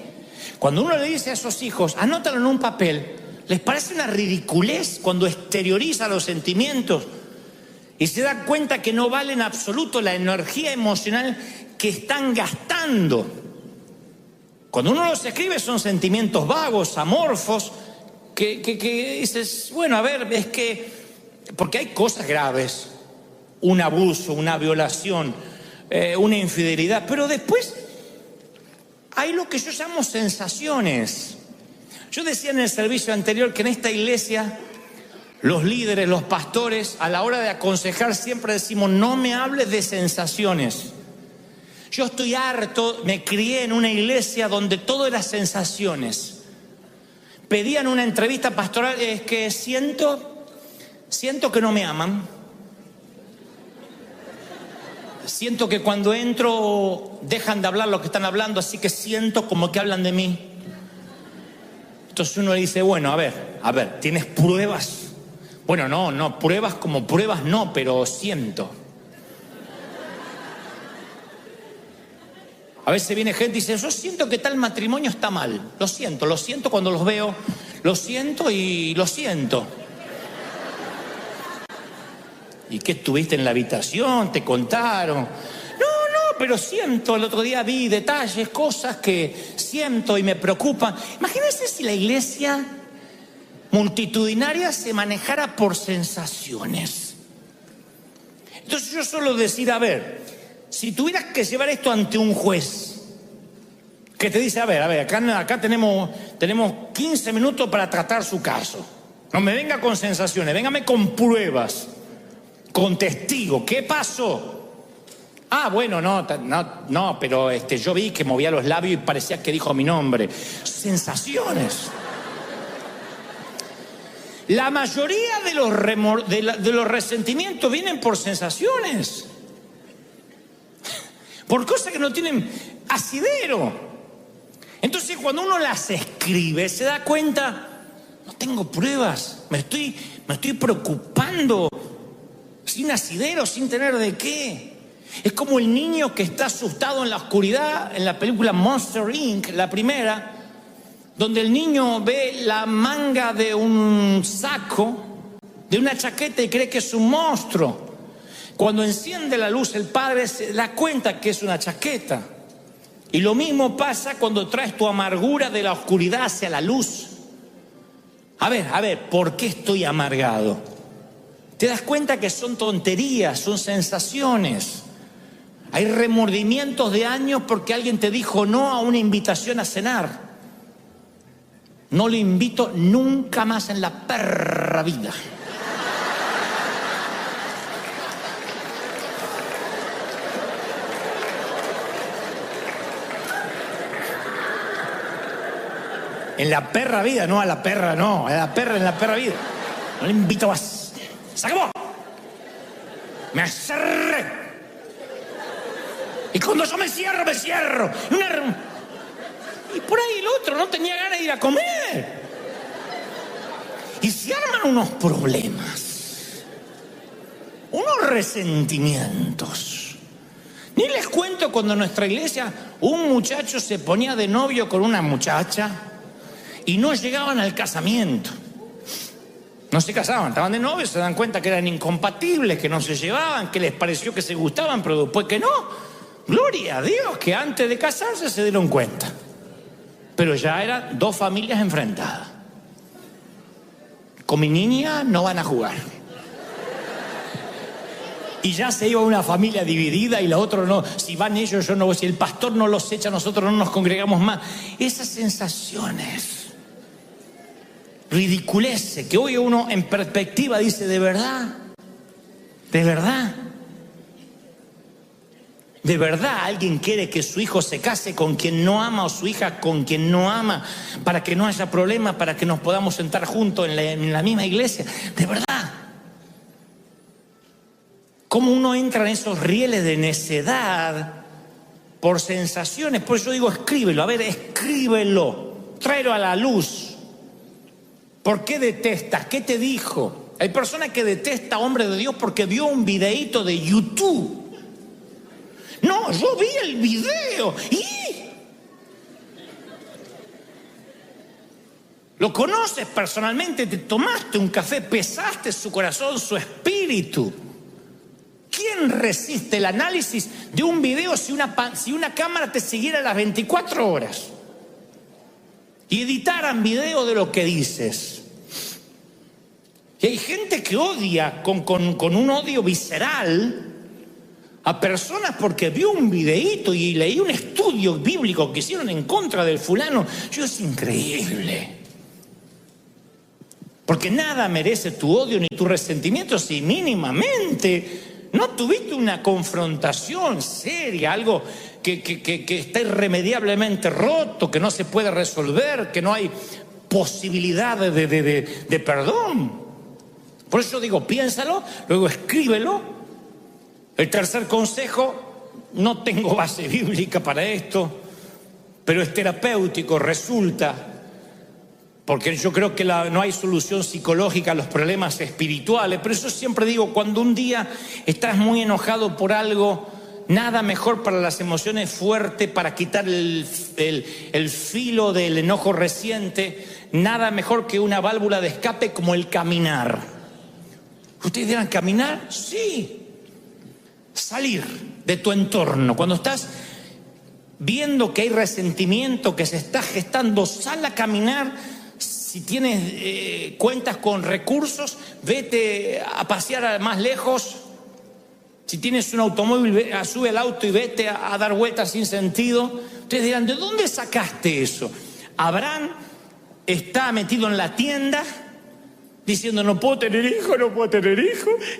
Cuando uno le dice a esos hijos, anótalo en un papel, les parece una ridiculez cuando exterioriza los sentimientos y se da cuenta que no vale en absoluto la energía emocional que están gastando. Cuando uno los escribe son sentimientos vagos, amorfos, que dices, bueno, a ver, es que, porque hay cosas graves, un abuso, una violación, una infidelidad, pero después hay lo que yo llamo sensaciones. Yo decía en el servicio anterior que en esta iglesia los líderes, los pastores, a la hora de aconsejar siempre decimos, no me hables de sensaciones. Yo estoy harto, me crié en una iglesia donde todo era sensaciones. Pedían una entrevista pastoral, es que siento que no me aman. Siento que cuando entro dejan de hablar lo que están hablando, así que siento como que hablan de mí. Entonces uno le dice, bueno, a ver, ¿tienes pruebas? Bueno, no, pruebas como pruebas no, pero siento. A veces viene gente y dice, yo siento que tal matrimonio está mal. Lo siento cuando los veo, lo siento y lo siento. ¿Y qué estuviste en la habitación? ¿Te contaron? No, pero siento, el otro día vi detalles, cosas que siento y me preocupan. Imagínense si la iglesia multitudinaria se manejara por sensaciones. Entonces yo suelo decir, a ver, si tuvieras que llevar esto ante un juez, que te dice, a ver, acá tenemos 15 minutos para tratar su caso. No me venga con sensaciones, véngame con pruebas, con testigos. ¿Qué pasó? Ah, bueno, no, pero yo vi que movía los labios y parecía que dijo mi nombre. Sensaciones. La mayoría de los resentimientos vienen por sensaciones. Por cosas que no tienen asidero. Entonces cuando uno las escribe se da cuenta, no tengo pruebas, me estoy preocupando sin asidero, sin tener de qué. Es como el niño que está asustado en la oscuridad en la película Monster Inc., la primera, donde el niño ve la manga de un saco, de una chaqueta y cree que es un monstruo. Cuando enciende la luz el padre se da cuenta que es una chaqueta. Y lo mismo pasa cuando traes tu amargura de la oscuridad hacia la luz. A ver, ¿por qué estoy amargado? Te das cuenta que son tonterías, son sensaciones. Hay remordimientos de años porque alguien te dijo no a una invitación a cenar. No le invito nunca más en la perra vida. En la perra vida, no a la perra, no. A la perra en la perra vida. No le invito más. ¡Se acabó! Me cerré. Y cuando yo me cierro, me cierro. Y por ahí el otro no tenía ganas de ir a comer. Y se arman unos problemas. Unos resentimientos. Ni les cuento cuando en nuestra iglesia un muchacho se ponía de novio con una muchacha y no llegaban al casamiento. No se casaban, estaban de novios, se dan cuenta que eran incompatibles, que no se llevaban, que les pareció que se gustaban, pero después que no. Gloria a Dios que antes de casarse se dieron cuenta. Pero ya eran dos familias enfrentadas. Con mi niña no van a jugar. Y ya se iba una familia dividida y la otra no. Si van ellos, yo no voy. Si el pastor no los echa, nosotros no nos congregamos más. Esas sensaciones, ridiculeces, que hoy uno en perspectiva dice, ¿de verdad? ¿De verdad? ¿De verdad alguien quiere que su hijo se case con quien no ama o su hija con quien no ama para que no haya problema, para que nos podamos sentar juntos en la misma iglesia? ¿De verdad? ¿Cómo uno entra en esos rieles de necedad por sensaciones? Por eso digo, escríbelo, a ver, escríbelo, tráelo a la luz. ¿Por qué detestas? ¿Qué te dijo? Hay personas que detestan a hombre de Dios porque vio un videíto de YouTube. No, yo vi el video y... Lo conoces personalmente, te tomaste un café, pesaste su corazón, su espíritu. ¿Quién resiste el análisis de un video si una cámara te siguiera las 24 horas? Y editaran video de lo que dices. Y hay gente que odia con un odio visceral a personas porque vio un videíto y leí un estudio bíblico que hicieron en contra del fulano. Es increíble. Porque nada merece tu odio ni tu resentimiento si mínimamente no tuviste una confrontación seria, algo que está irremediablemente roto, que no se puede resolver, que no hay posibilidad de perdón. Por eso digo, piénsalo, luego escríbelo. El tercer consejo, no tengo base bíblica para esto, pero es terapéutico, resulta, porque yo creo que no hay solución psicológica a los problemas espirituales. Pero eso siempre digo, cuando un día estás muy enojado por algo, nada mejor para las emociones fuerte, para quitar el filo del enojo reciente, nada mejor que una válvula de escape como el caminar. ¿Ustedes dirán caminar? Sí. Salir de tu entorno. Cuando estás viendo que hay resentimiento, que se está gestando, sal a caminar. Si tienes cuentas con recursos, vete a pasear más lejos. Si tienes un automóvil, sube al auto y vete a dar vueltas sin sentido. Ustedes dirán, ¿de dónde sacaste eso? Abraham está metido en la tienda diciendo, no puedo tener hijo,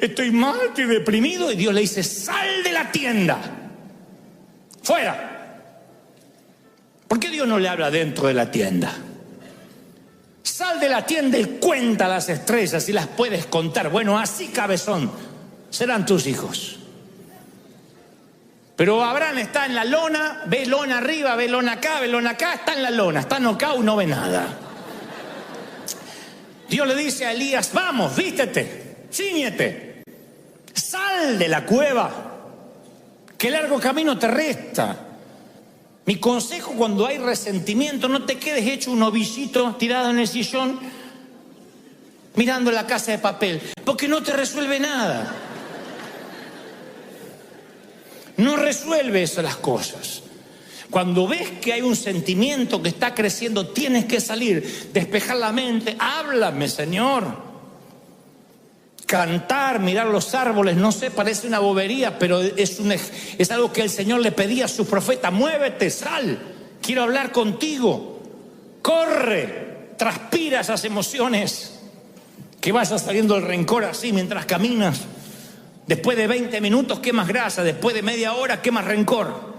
estoy mal, estoy deprimido. Y Dios le dice, sal de la tienda, fuera. ¿Por qué Dios no le habla dentro de la tienda? Sal de la tienda y cuenta las estrellas y las puedes contar. Bueno, así, cabezón, serán tus hijos. Pero Abraham está en la lona, ve lona arriba, ve lona acá, está en la lona, está knockout, no ve nada. Dios le dice a Elías, vamos, vístete, cíñete, sal de la cueva, que largo camino te resta. Mi consejo cuando hay resentimiento, no te quedes hecho un ovillito tirado en el sillón mirando la Casa de Papel, porque no te resuelve nada. No resuelve eso las cosas. Cuando ves que hay un sentimiento que está creciendo, tienes que salir, despejar la mente. Háblame, Señor. Cantar, mirar los árboles, no sé, parece una bobería, pero es algo que el Señor le pedía a su profeta. Muévete, sal, quiero hablar contigo. Corre, transpira esas emociones. Que vaya saliendo el rencor así mientras caminas. Después de 20 minutos quemas grasa, después de media hora quemas rencor.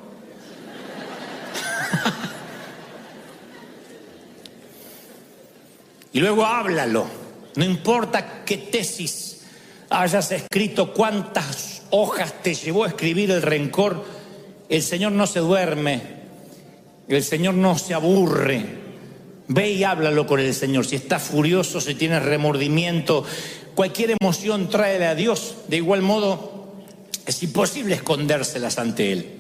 Y luego háblalo. No importa qué tesis hayas escrito, cuántas hojas te llevó a escribir el rencor, el Señor no se duerme, el Señor no se aburre. Ve y háblalo con el Señor. Si estás furioso, si tienes remordimiento, cualquier emoción, tráela a Dios. De igual modo, es imposible escondérselas ante Él.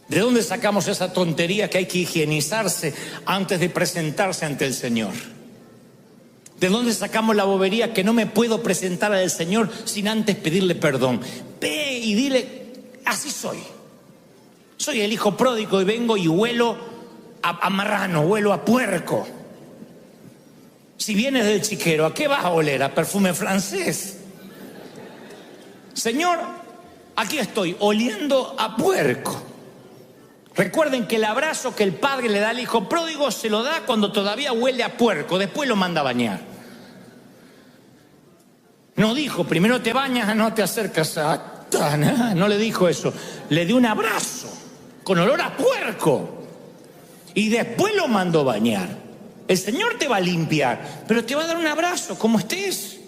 ¿De dónde sacamos esa tontería que hay que higienizarse antes de presentarse ante el Señor? ¿De dónde sacamos la bobería que no me puedo presentar al Señor sin antes pedirle perdón? Ve y dile, así soy. Soy el hijo pródigo y vengo y huelo a marrano, huelo a puerco. Si vienes del chiquero, ¿a qué vas a oler? ¿A perfume francés? Señor, aquí estoy, oliendo a puerco. Recuerden que el abrazo que el padre le da al hijo pródigo se lo da cuando todavía huele a puerco, después lo manda a bañar. No dijo, primero te bañas, no te acercas a Satana. No le dijo eso, le dio un abrazo con olor a puerco y después lo mandó a bañar. El Señor te va a limpiar, pero te va a dar un abrazo como estés.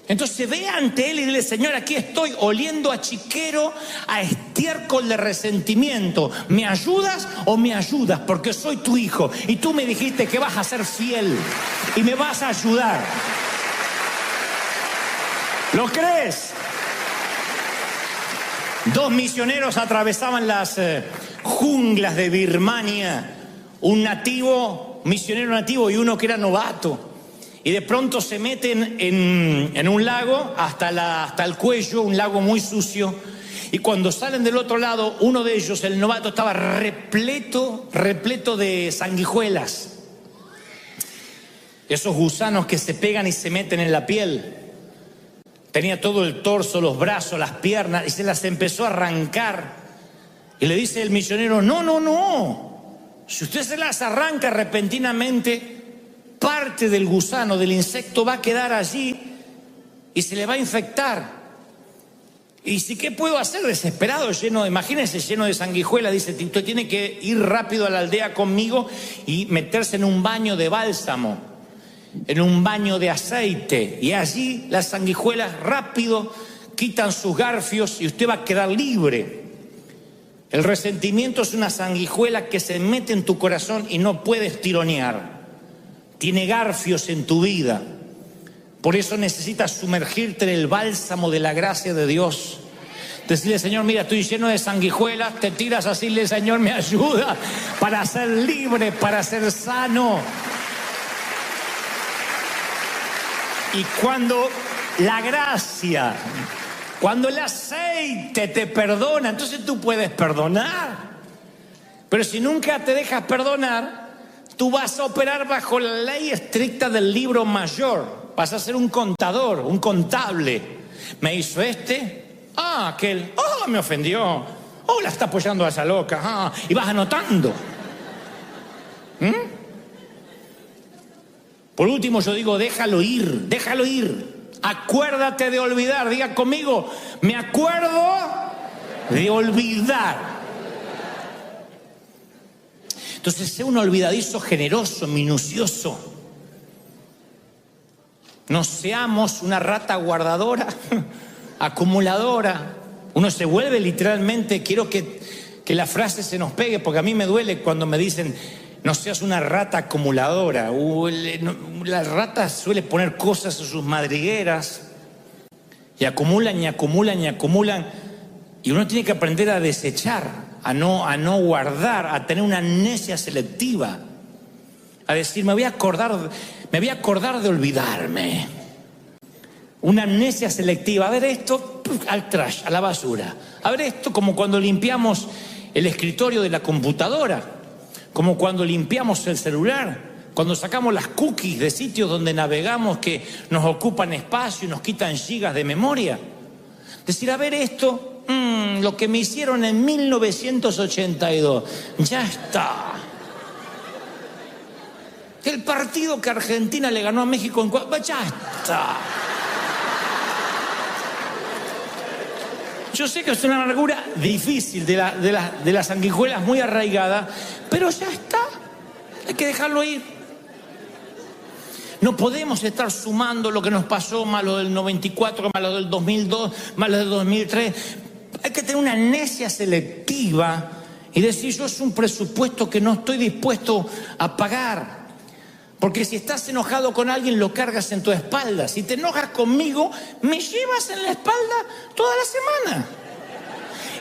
Entonces ve ante Él y dile, Señor, aquí estoy oliendo a chiquero, a estiércol de resentimiento. ¿Me ayudas o me ayudas? Porque soy tu hijo y tú me dijiste que vas a ser fiel y me vas a ayudar. ¿Lo crees? 2 misioneros atravesaban las junglas de Birmania. Un nativo, misionero nativo y uno que era novato. Y de pronto se meten en un lago hasta el cuello, un lago muy sucio. Y cuando salen del otro lado, uno de ellos, el novato, estaba repleto de sanguijuelas. Esos gusanos que se pegan y se meten en la piel. Tenía todo el torso, los brazos, las piernas, y se las empezó a arrancar. Y le dice el misionero, no. Si usted se las arranca repentinamente, parte del gusano, del insecto va a quedar allí y se le va a infectar. Y si, ¿qué puedo hacer? Desesperado, imagínense, lleno de sanguijuelas, dice, usted tiene que ir rápido a la aldea conmigo y meterse en un baño de bálsamo, en un baño de aceite, y allí las sanguijuelas rápido quitan sus garfios y usted va a quedar libre. El resentimiento es una sanguijuela que se mete en tu corazón y no puedes tironear. Tiene garfios en tu vida. Por eso necesitas sumergirte en el bálsamo de la gracia de Dios. Decirle, Señor, mira, estoy lleno de sanguijuelas. Te tiras así, le, Señor, me ayuda para ser libre, para ser sano. Y cuando la gracia, cuando el aceite te perdona, entonces tú puedes perdonar. Pero si nunca te dejas perdonar, tú vas a operar bajo la ley estricta del libro mayor. Vas a ser un contador, un contable. ¿Me hizo este? Ah, aquel. Oh, me ofendió. Oh, la está apoyando a esa loca. Ah, y vas anotando. Por último, yo digo, déjalo ir, déjalo ir. Acuérdate de olvidar. Diga conmigo, me acuerdo de olvidar. Entonces, sé un olvidadizo generoso, minucioso. No seamos una rata guardadora, acumuladora. Uno se vuelve literalmente, quiero que la frase se nos pegue, porque a mí me duele cuando me dicen, no seas una rata acumuladora. La rata suele poner cosas en sus madrigueras y acumulan y acumulan y acumulan. Y uno tiene que aprender a desechar. A no guardar, a tener una amnesia selectiva, a decir, me voy a acordar de olvidarme. Una amnesia selectiva. A ver esto, al trash, a la basura. A ver esto, como cuando limpiamos el escritorio de la computadora, como cuando limpiamos el celular, cuando sacamos las cookies de sitios donde navegamos que nos ocupan espacio y nos quitan gigas de memoria. Decir, a ver esto, lo que me hicieron en 1982, ya está. El partido que Argentina le ganó a México ya está. Yo sé que es una amargura difícil de las sanguijuelas muy arraigada, pero ya está. Hay que dejarlo ir. No podemos estar sumando lo que nos pasó, más lo del 94, más lo del 2002, más lo del 2003. Hay que tener una amnesia selectiva y decir, yo es un presupuesto que no estoy dispuesto a pagar. Porque si estás enojado con alguien, lo cargas en tu espalda. Si te enojas conmigo, me llevas en la espalda toda la semana.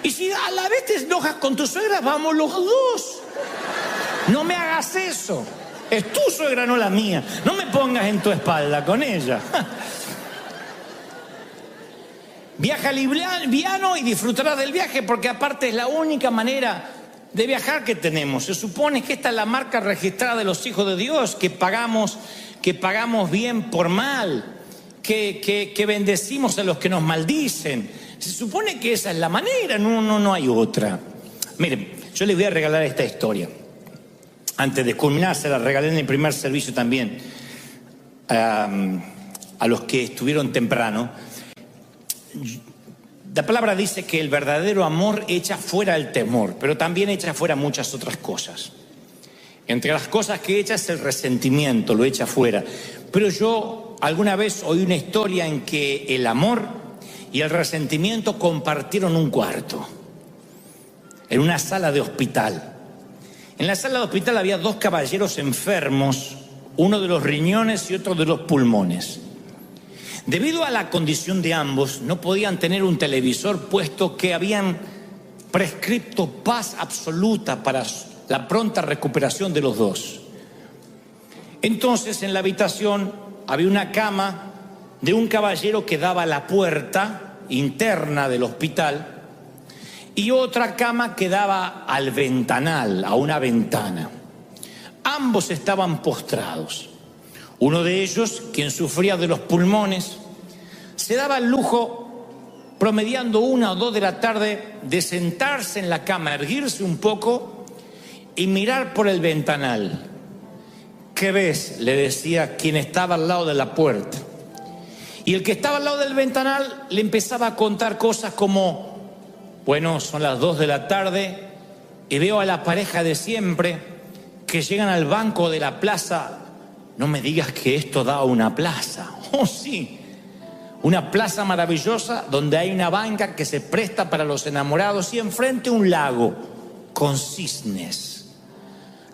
Y si a la vez te enojas con tu suegra, vamos los dos. No me hagas eso. Es tu suegra, no la mía. No me pongas en tu espalda con ella. Viaja liviano y disfrutarás del viaje, porque aparte es la única manera de viajar que tenemos. Se supone que esta es la marca registrada de los hijos de Dios, que pagamos bien por mal, que bendecimos a los que nos maldicen. Se supone que esa es la manera, no hay otra. Miren, yo les voy a regalar esta historia. Antes de culminar, se la regalé en el primer servicio también a los que estuvieron temprano. La palabra dice que el verdadero amor echa fuera el temor, pero también echa fuera muchas otras cosas. Entre las cosas que echa es el resentimiento, lo echa fuera. Pero yo alguna vez oí una historia en que el amor y el resentimiento compartieron un cuarto, en una sala de hospital. En la sala de hospital había dos caballeros enfermos, uno de los riñones y otro de los pulmones. Debido a la condición de ambos, no podían tener un televisor, puesto que habían prescripto paz absoluta para la pronta recuperación de los dos. Entonces, en la habitación había una cama de un caballero que daba a la puerta interna del hospital y otra cama que daba al ventanal, a una ventana. Ambos estaban postrados. Uno de ellos, quien sufría de los pulmones, se daba el lujo, promediando 1 o 2 de la tarde, de sentarse en la cama, erguirse un poco y mirar por el ventanal. ¿Qué ves?, le decía quien estaba al lado de la puerta. Y el que estaba al lado del ventanal le empezaba a contar cosas como: bueno, son las 2 de la tarde y veo a la pareja de siempre que llegan al banco de la plaza. No me digas que esto da a una plaza. Oh, sí, una plaza maravillosa donde hay una banca que se presta para los enamorados y enfrente un lago con cisnes.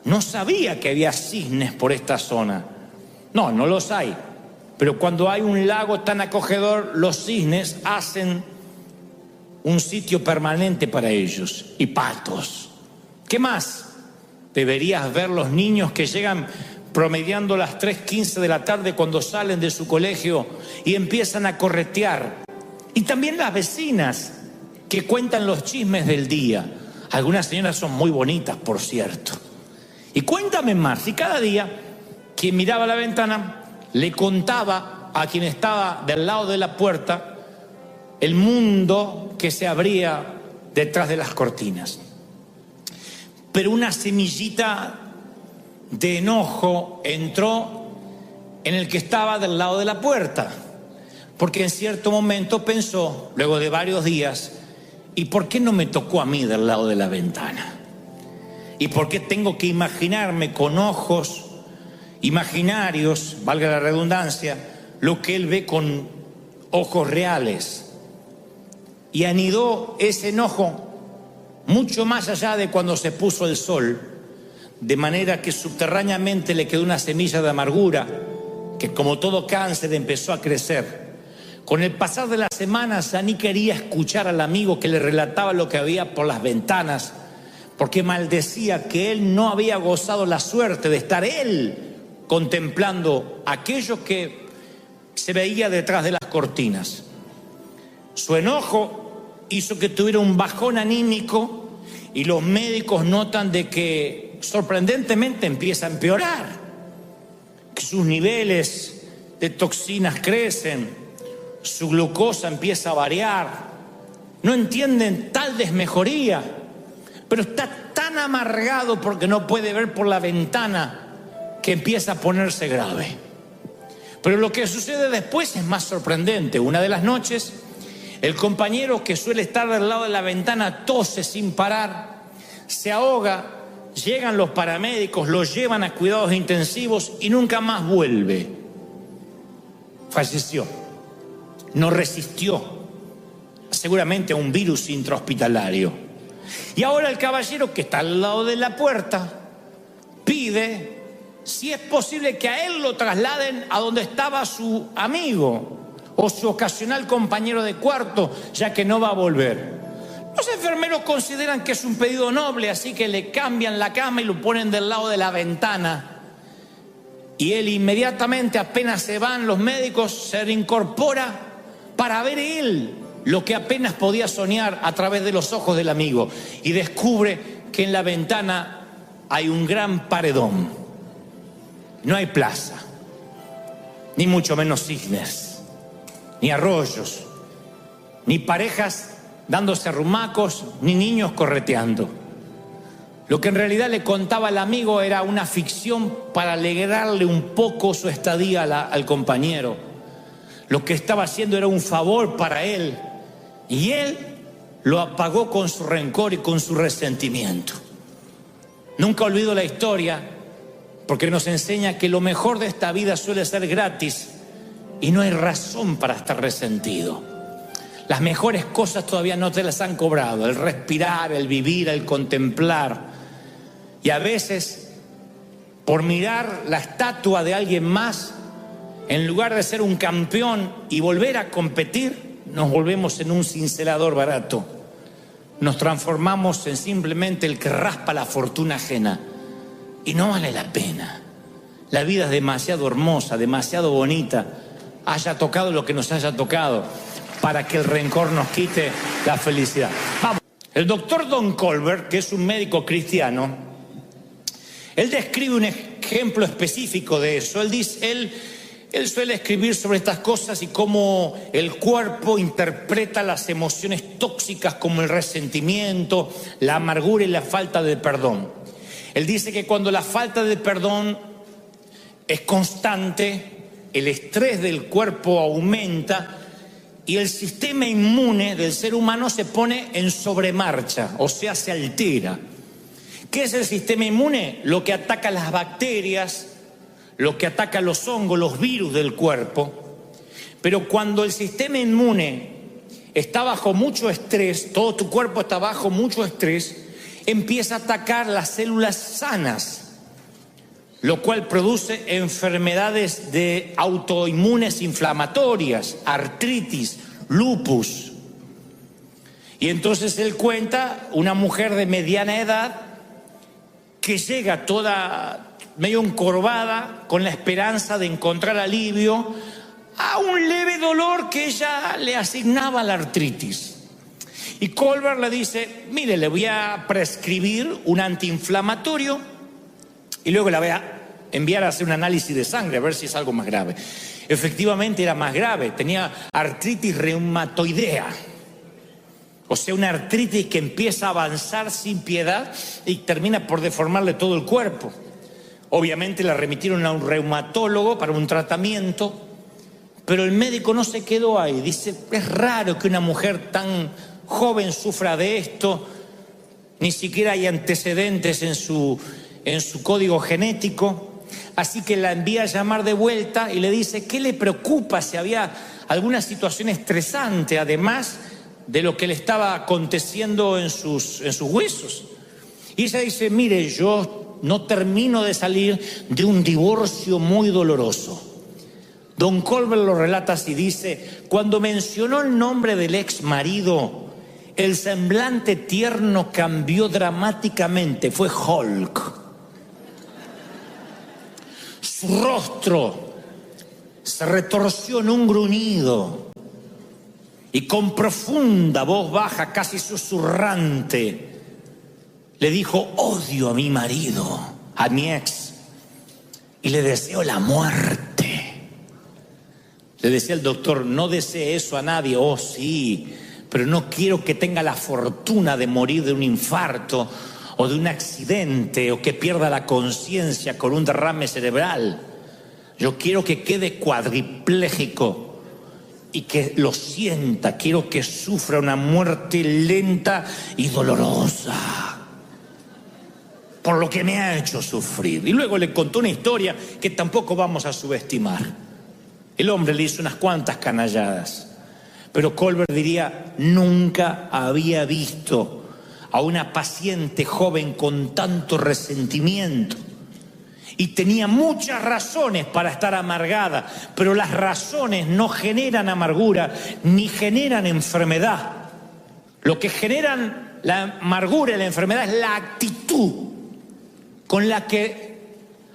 No sabía que había cisnes por esta zona. No los hay. Pero cuando hay un lago tan acogedor, los cisnes hacen un sitio permanente para ellos. Y patos. ¿Qué más? Deberías ver los niños que llegan promediando las 3:15 de la tarde cuando salen de su colegio y empiezan a corretear. Y también las vecinas que cuentan los chismes del día. Algunas señoras son muy bonitas, por cierto. Y cuéntame más, si cada día quien miraba la ventana le contaba a quien estaba del lado de la puerta el mundo que se abría detrás de las cortinas. Pero una semillita de enojo entró en el que estaba del lado de la puerta, porque en cierto momento pensó, luego de varios días: ¿y por qué no me tocó a mí del lado de la ventana? ¿Y por qué tengo que imaginarme con ojos imaginarios, valga la redundancia, lo que él ve con ojos reales? Y anidó ese enojo mucho más allá de cuando se puso el sol, de manera que subterráneamente le quedó una semilla de amargura que, como todo cáncer, empezó a crecer. Con el pasar de las semanas, ya ni quería escuchar al amigo que le relataba lo que había por las ventanas, porque maldecía que él no había gozado la suerte de estar él contemplando aquello que se veía detrás de las cortinas. Su enojo hizo que tuviera un bajón anímico y los médicos notan de que sorprendentemente empieza a empeorar, que sus niveles de toxinas crecen, su glucosa empieza a variar, no entienden tal desmejoría, pero está tan amargado porque no puede ver por la ventana que empieza a ponerse grave. Pero lo que sucede después es más sorprendente. Una de las noches, el compañero que suele estar del lado de la ventana tose sin parar, se ahoga. Llegan los paramédicos, lo llevan a cuidados intensivos y nunca más vuelve. falleció. No resistió, seguramente, a un virus intrahospitalario. Y ahora el caballero, que está al lado de la puerta, pide si es posible que a él lo trasladen a donde estaba su amigo o su ocasional compañero de cuarto, ya que no va a volver. Los enfermeros consideran que es un pedido noble, así que le cambian la cama y lo ponen del lado de la ventana. Y él inmediatamente, apenas se van los médicos, se reincorpora para ver él lo que apenas podía soñar a través de los ojos del amigo. Y descubre que en la ventana hay un gran paredón. No hay plaza, ni mucho menos cisnes, ni arroyos, ni parejas dándose arrumacos, ni niños correteando. Lo que en realidad le contaba el amigo era una ficción para alegrarle un poco su estadía al compañero. Lo que estaba haciendo era un favor para él, y él lo apagó con su rencor y con su resentimiento. Nunca olvido la historia, porque nos enseña que lo mejor de esta vida suele ser gratis y no hay razón para estar resentido. Las mejores cosas todavía no te las han cobrado: el respirar, el vivir, el contemplar. Y a veces, por mirar la estatua de alguien más, en lugar de ser un campeón y volver a competir, nos volvemos en un cincelador barato. Nos transformamos en simplemente el que raspa la fortuna ajena. Y no vale la pena. La vida es demasiado hermosa, demasiado bonita, haya tocado lo que nos haya tocado, para que el rencor nos quite la felicidad. Vamos. El doctor Don Colbert, que es un médico cristiano, él describe un ejemplo específico de eso. Él suele escribir sobre estas cosas y cómo el cuerpo interpreta las emociones tóxicas como el resentimiento, la amargura y la falta de perdón. Él dice que cuando la falta de perdón es constante, el estrés del cuerpo aumenta y el sistema inmune del ser humano se pone en sobremarcha, o sea, se altera. ¿Qué es el sistema inmune? Lo que ataca las bacterias, lo que ataca los hongos, los virus del cuerpo. Pero cuando el sistema inmune está bajo mucho estrés, todo tu cuerpo está bajo mucho estrés, empieza a atacar las células sanas, lo cual produce enfermedades de autoinmunes inflamatorias, artritis, lupus. Y entonces él cuenta una mujer de mediana edad que llega toda medio encorvada con la esperanza de encontrar alivio a un leve dolor que ella le asignaba la artritis. Y Colbert le dice: mire, le voy a prescribir un antiinflamatorio y luego la voy a enviar a hacer un análisis de sangre a ver si es algo más grave. Efectivamente era más grave, tenía artritis reumatoidea. O sea, una artritis que empieza a avanzar sin piedad y termina por deformarle todo el cuerpo. Obviamente la remitieron a un reumatólogo para un tratamiento, pero el médico no se quedó ahí. Dice: es raro que una mujer tan joven sufra de esto, ni siquiera hay antecedentes en su código genético. Así que la envía a llamar de vuelta y le dice: ¿qué le preocupa? Si había alguna situación estresante, además de lo que le estaba aconteciendo en sus huesos. Y ella dice: mire, yo no termino de salir de un divorcio muy doloroso. Don Colbert lo relata así, dice: cuando mencionó el nombre del ex marido, el semblante tierno cambió dramáticamente, fue Hulk. Su rostro se retorció en un gruñido y con profunda voz baja, casi susurrante, le dijo: odio a mi marido, a mi ex, y le deseo la muerte. Le decía el doctor: no desee eso a nadie. Oh, sí, pero no quiero que tenga la fortuna de morir de un infarto o de un accidente o que pierda la conciencia con un derrame cerebral. Yo quiero que quede cuadripléjico y que lo sienta. Quiero que sufra una muerte lenta y dolorosa por lo que me ha hecho sufrir. Y luego le contó una historia que tampoco vamos a subestimar. El hombre le hizo unas cuantas canalladas, pero Colbert diría, nunca había visto a una paciente joven con tanto resentimiento. Y tenía muchas razones para estar amargada, pero las razones no generan amargura ni generan enfermedad. Lo que generan la amargura y la enfermedad es la actitud con la que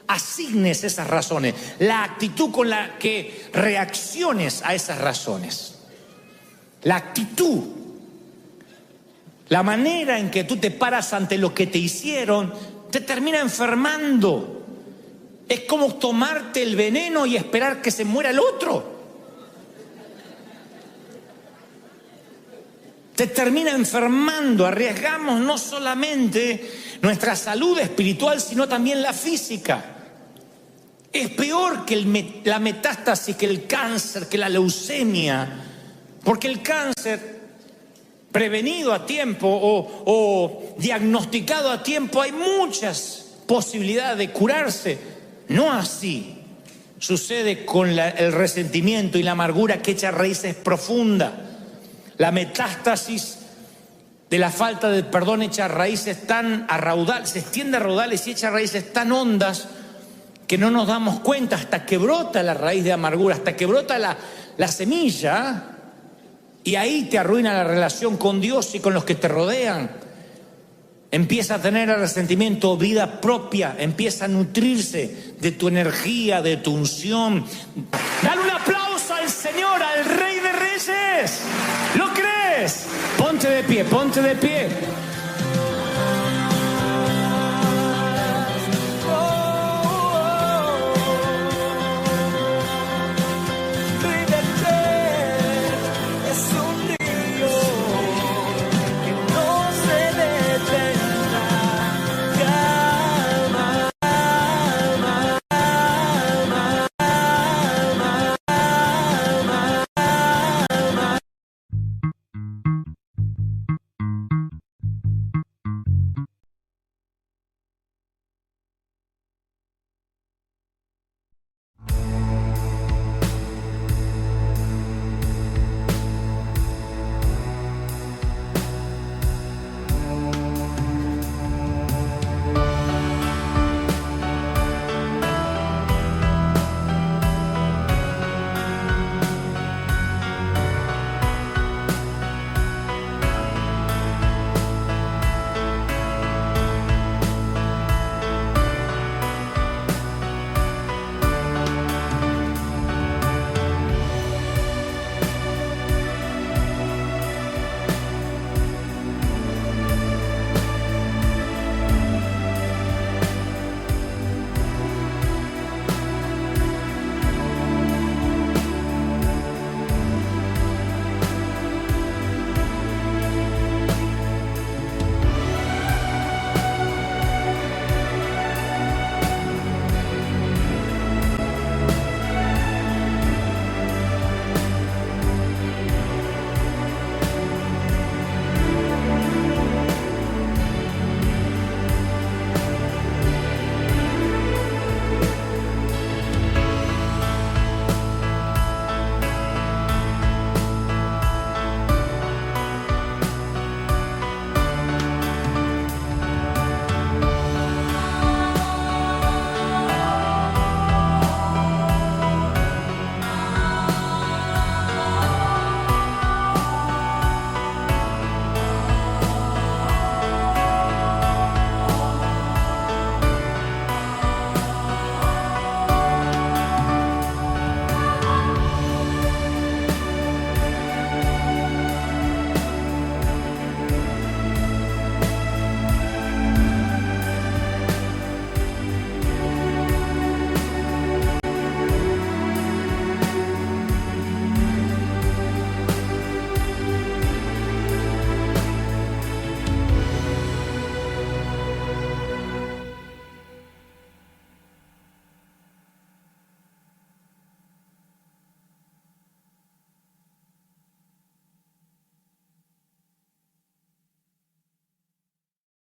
asignes esas razones, la actitud con la que reacciones a esas razones. La actitud, la manera en que tú te paras ante lo que te hicieron, te termina enfermando. Es como tomarte el veneno y esperar que se muera el otro. Te termina enfermando. Arriesgamos no solamente nuestra salud espiritual, sino también la física. Es peor que la metástasis, que el cáncer, que la leucemia. Porque el cáncer, prevenido a tiempo o diagnosticado a tiempo, hay muchas posibilidades de curarse. No así sucede con el resentimiento y la amargura que echa raíces profundas. La metástasis de la falta de perdón echa raíces tan a raudales, se extiende a raudales y echa raíces tan hondas que no nos damos cuenta hasta que brota la raíz de amargura, hasta que brota la semilla, y ahí te arruina la relación con Dios y con los que te rodean. Empieza a tener el resentimiento vida propia, empieza a nutrirse de tu energía, de tu unción. Dale un aplauso al Señor, al Rey de Reyes. ¿Lo crees? Ponte de pie, ponte de pie.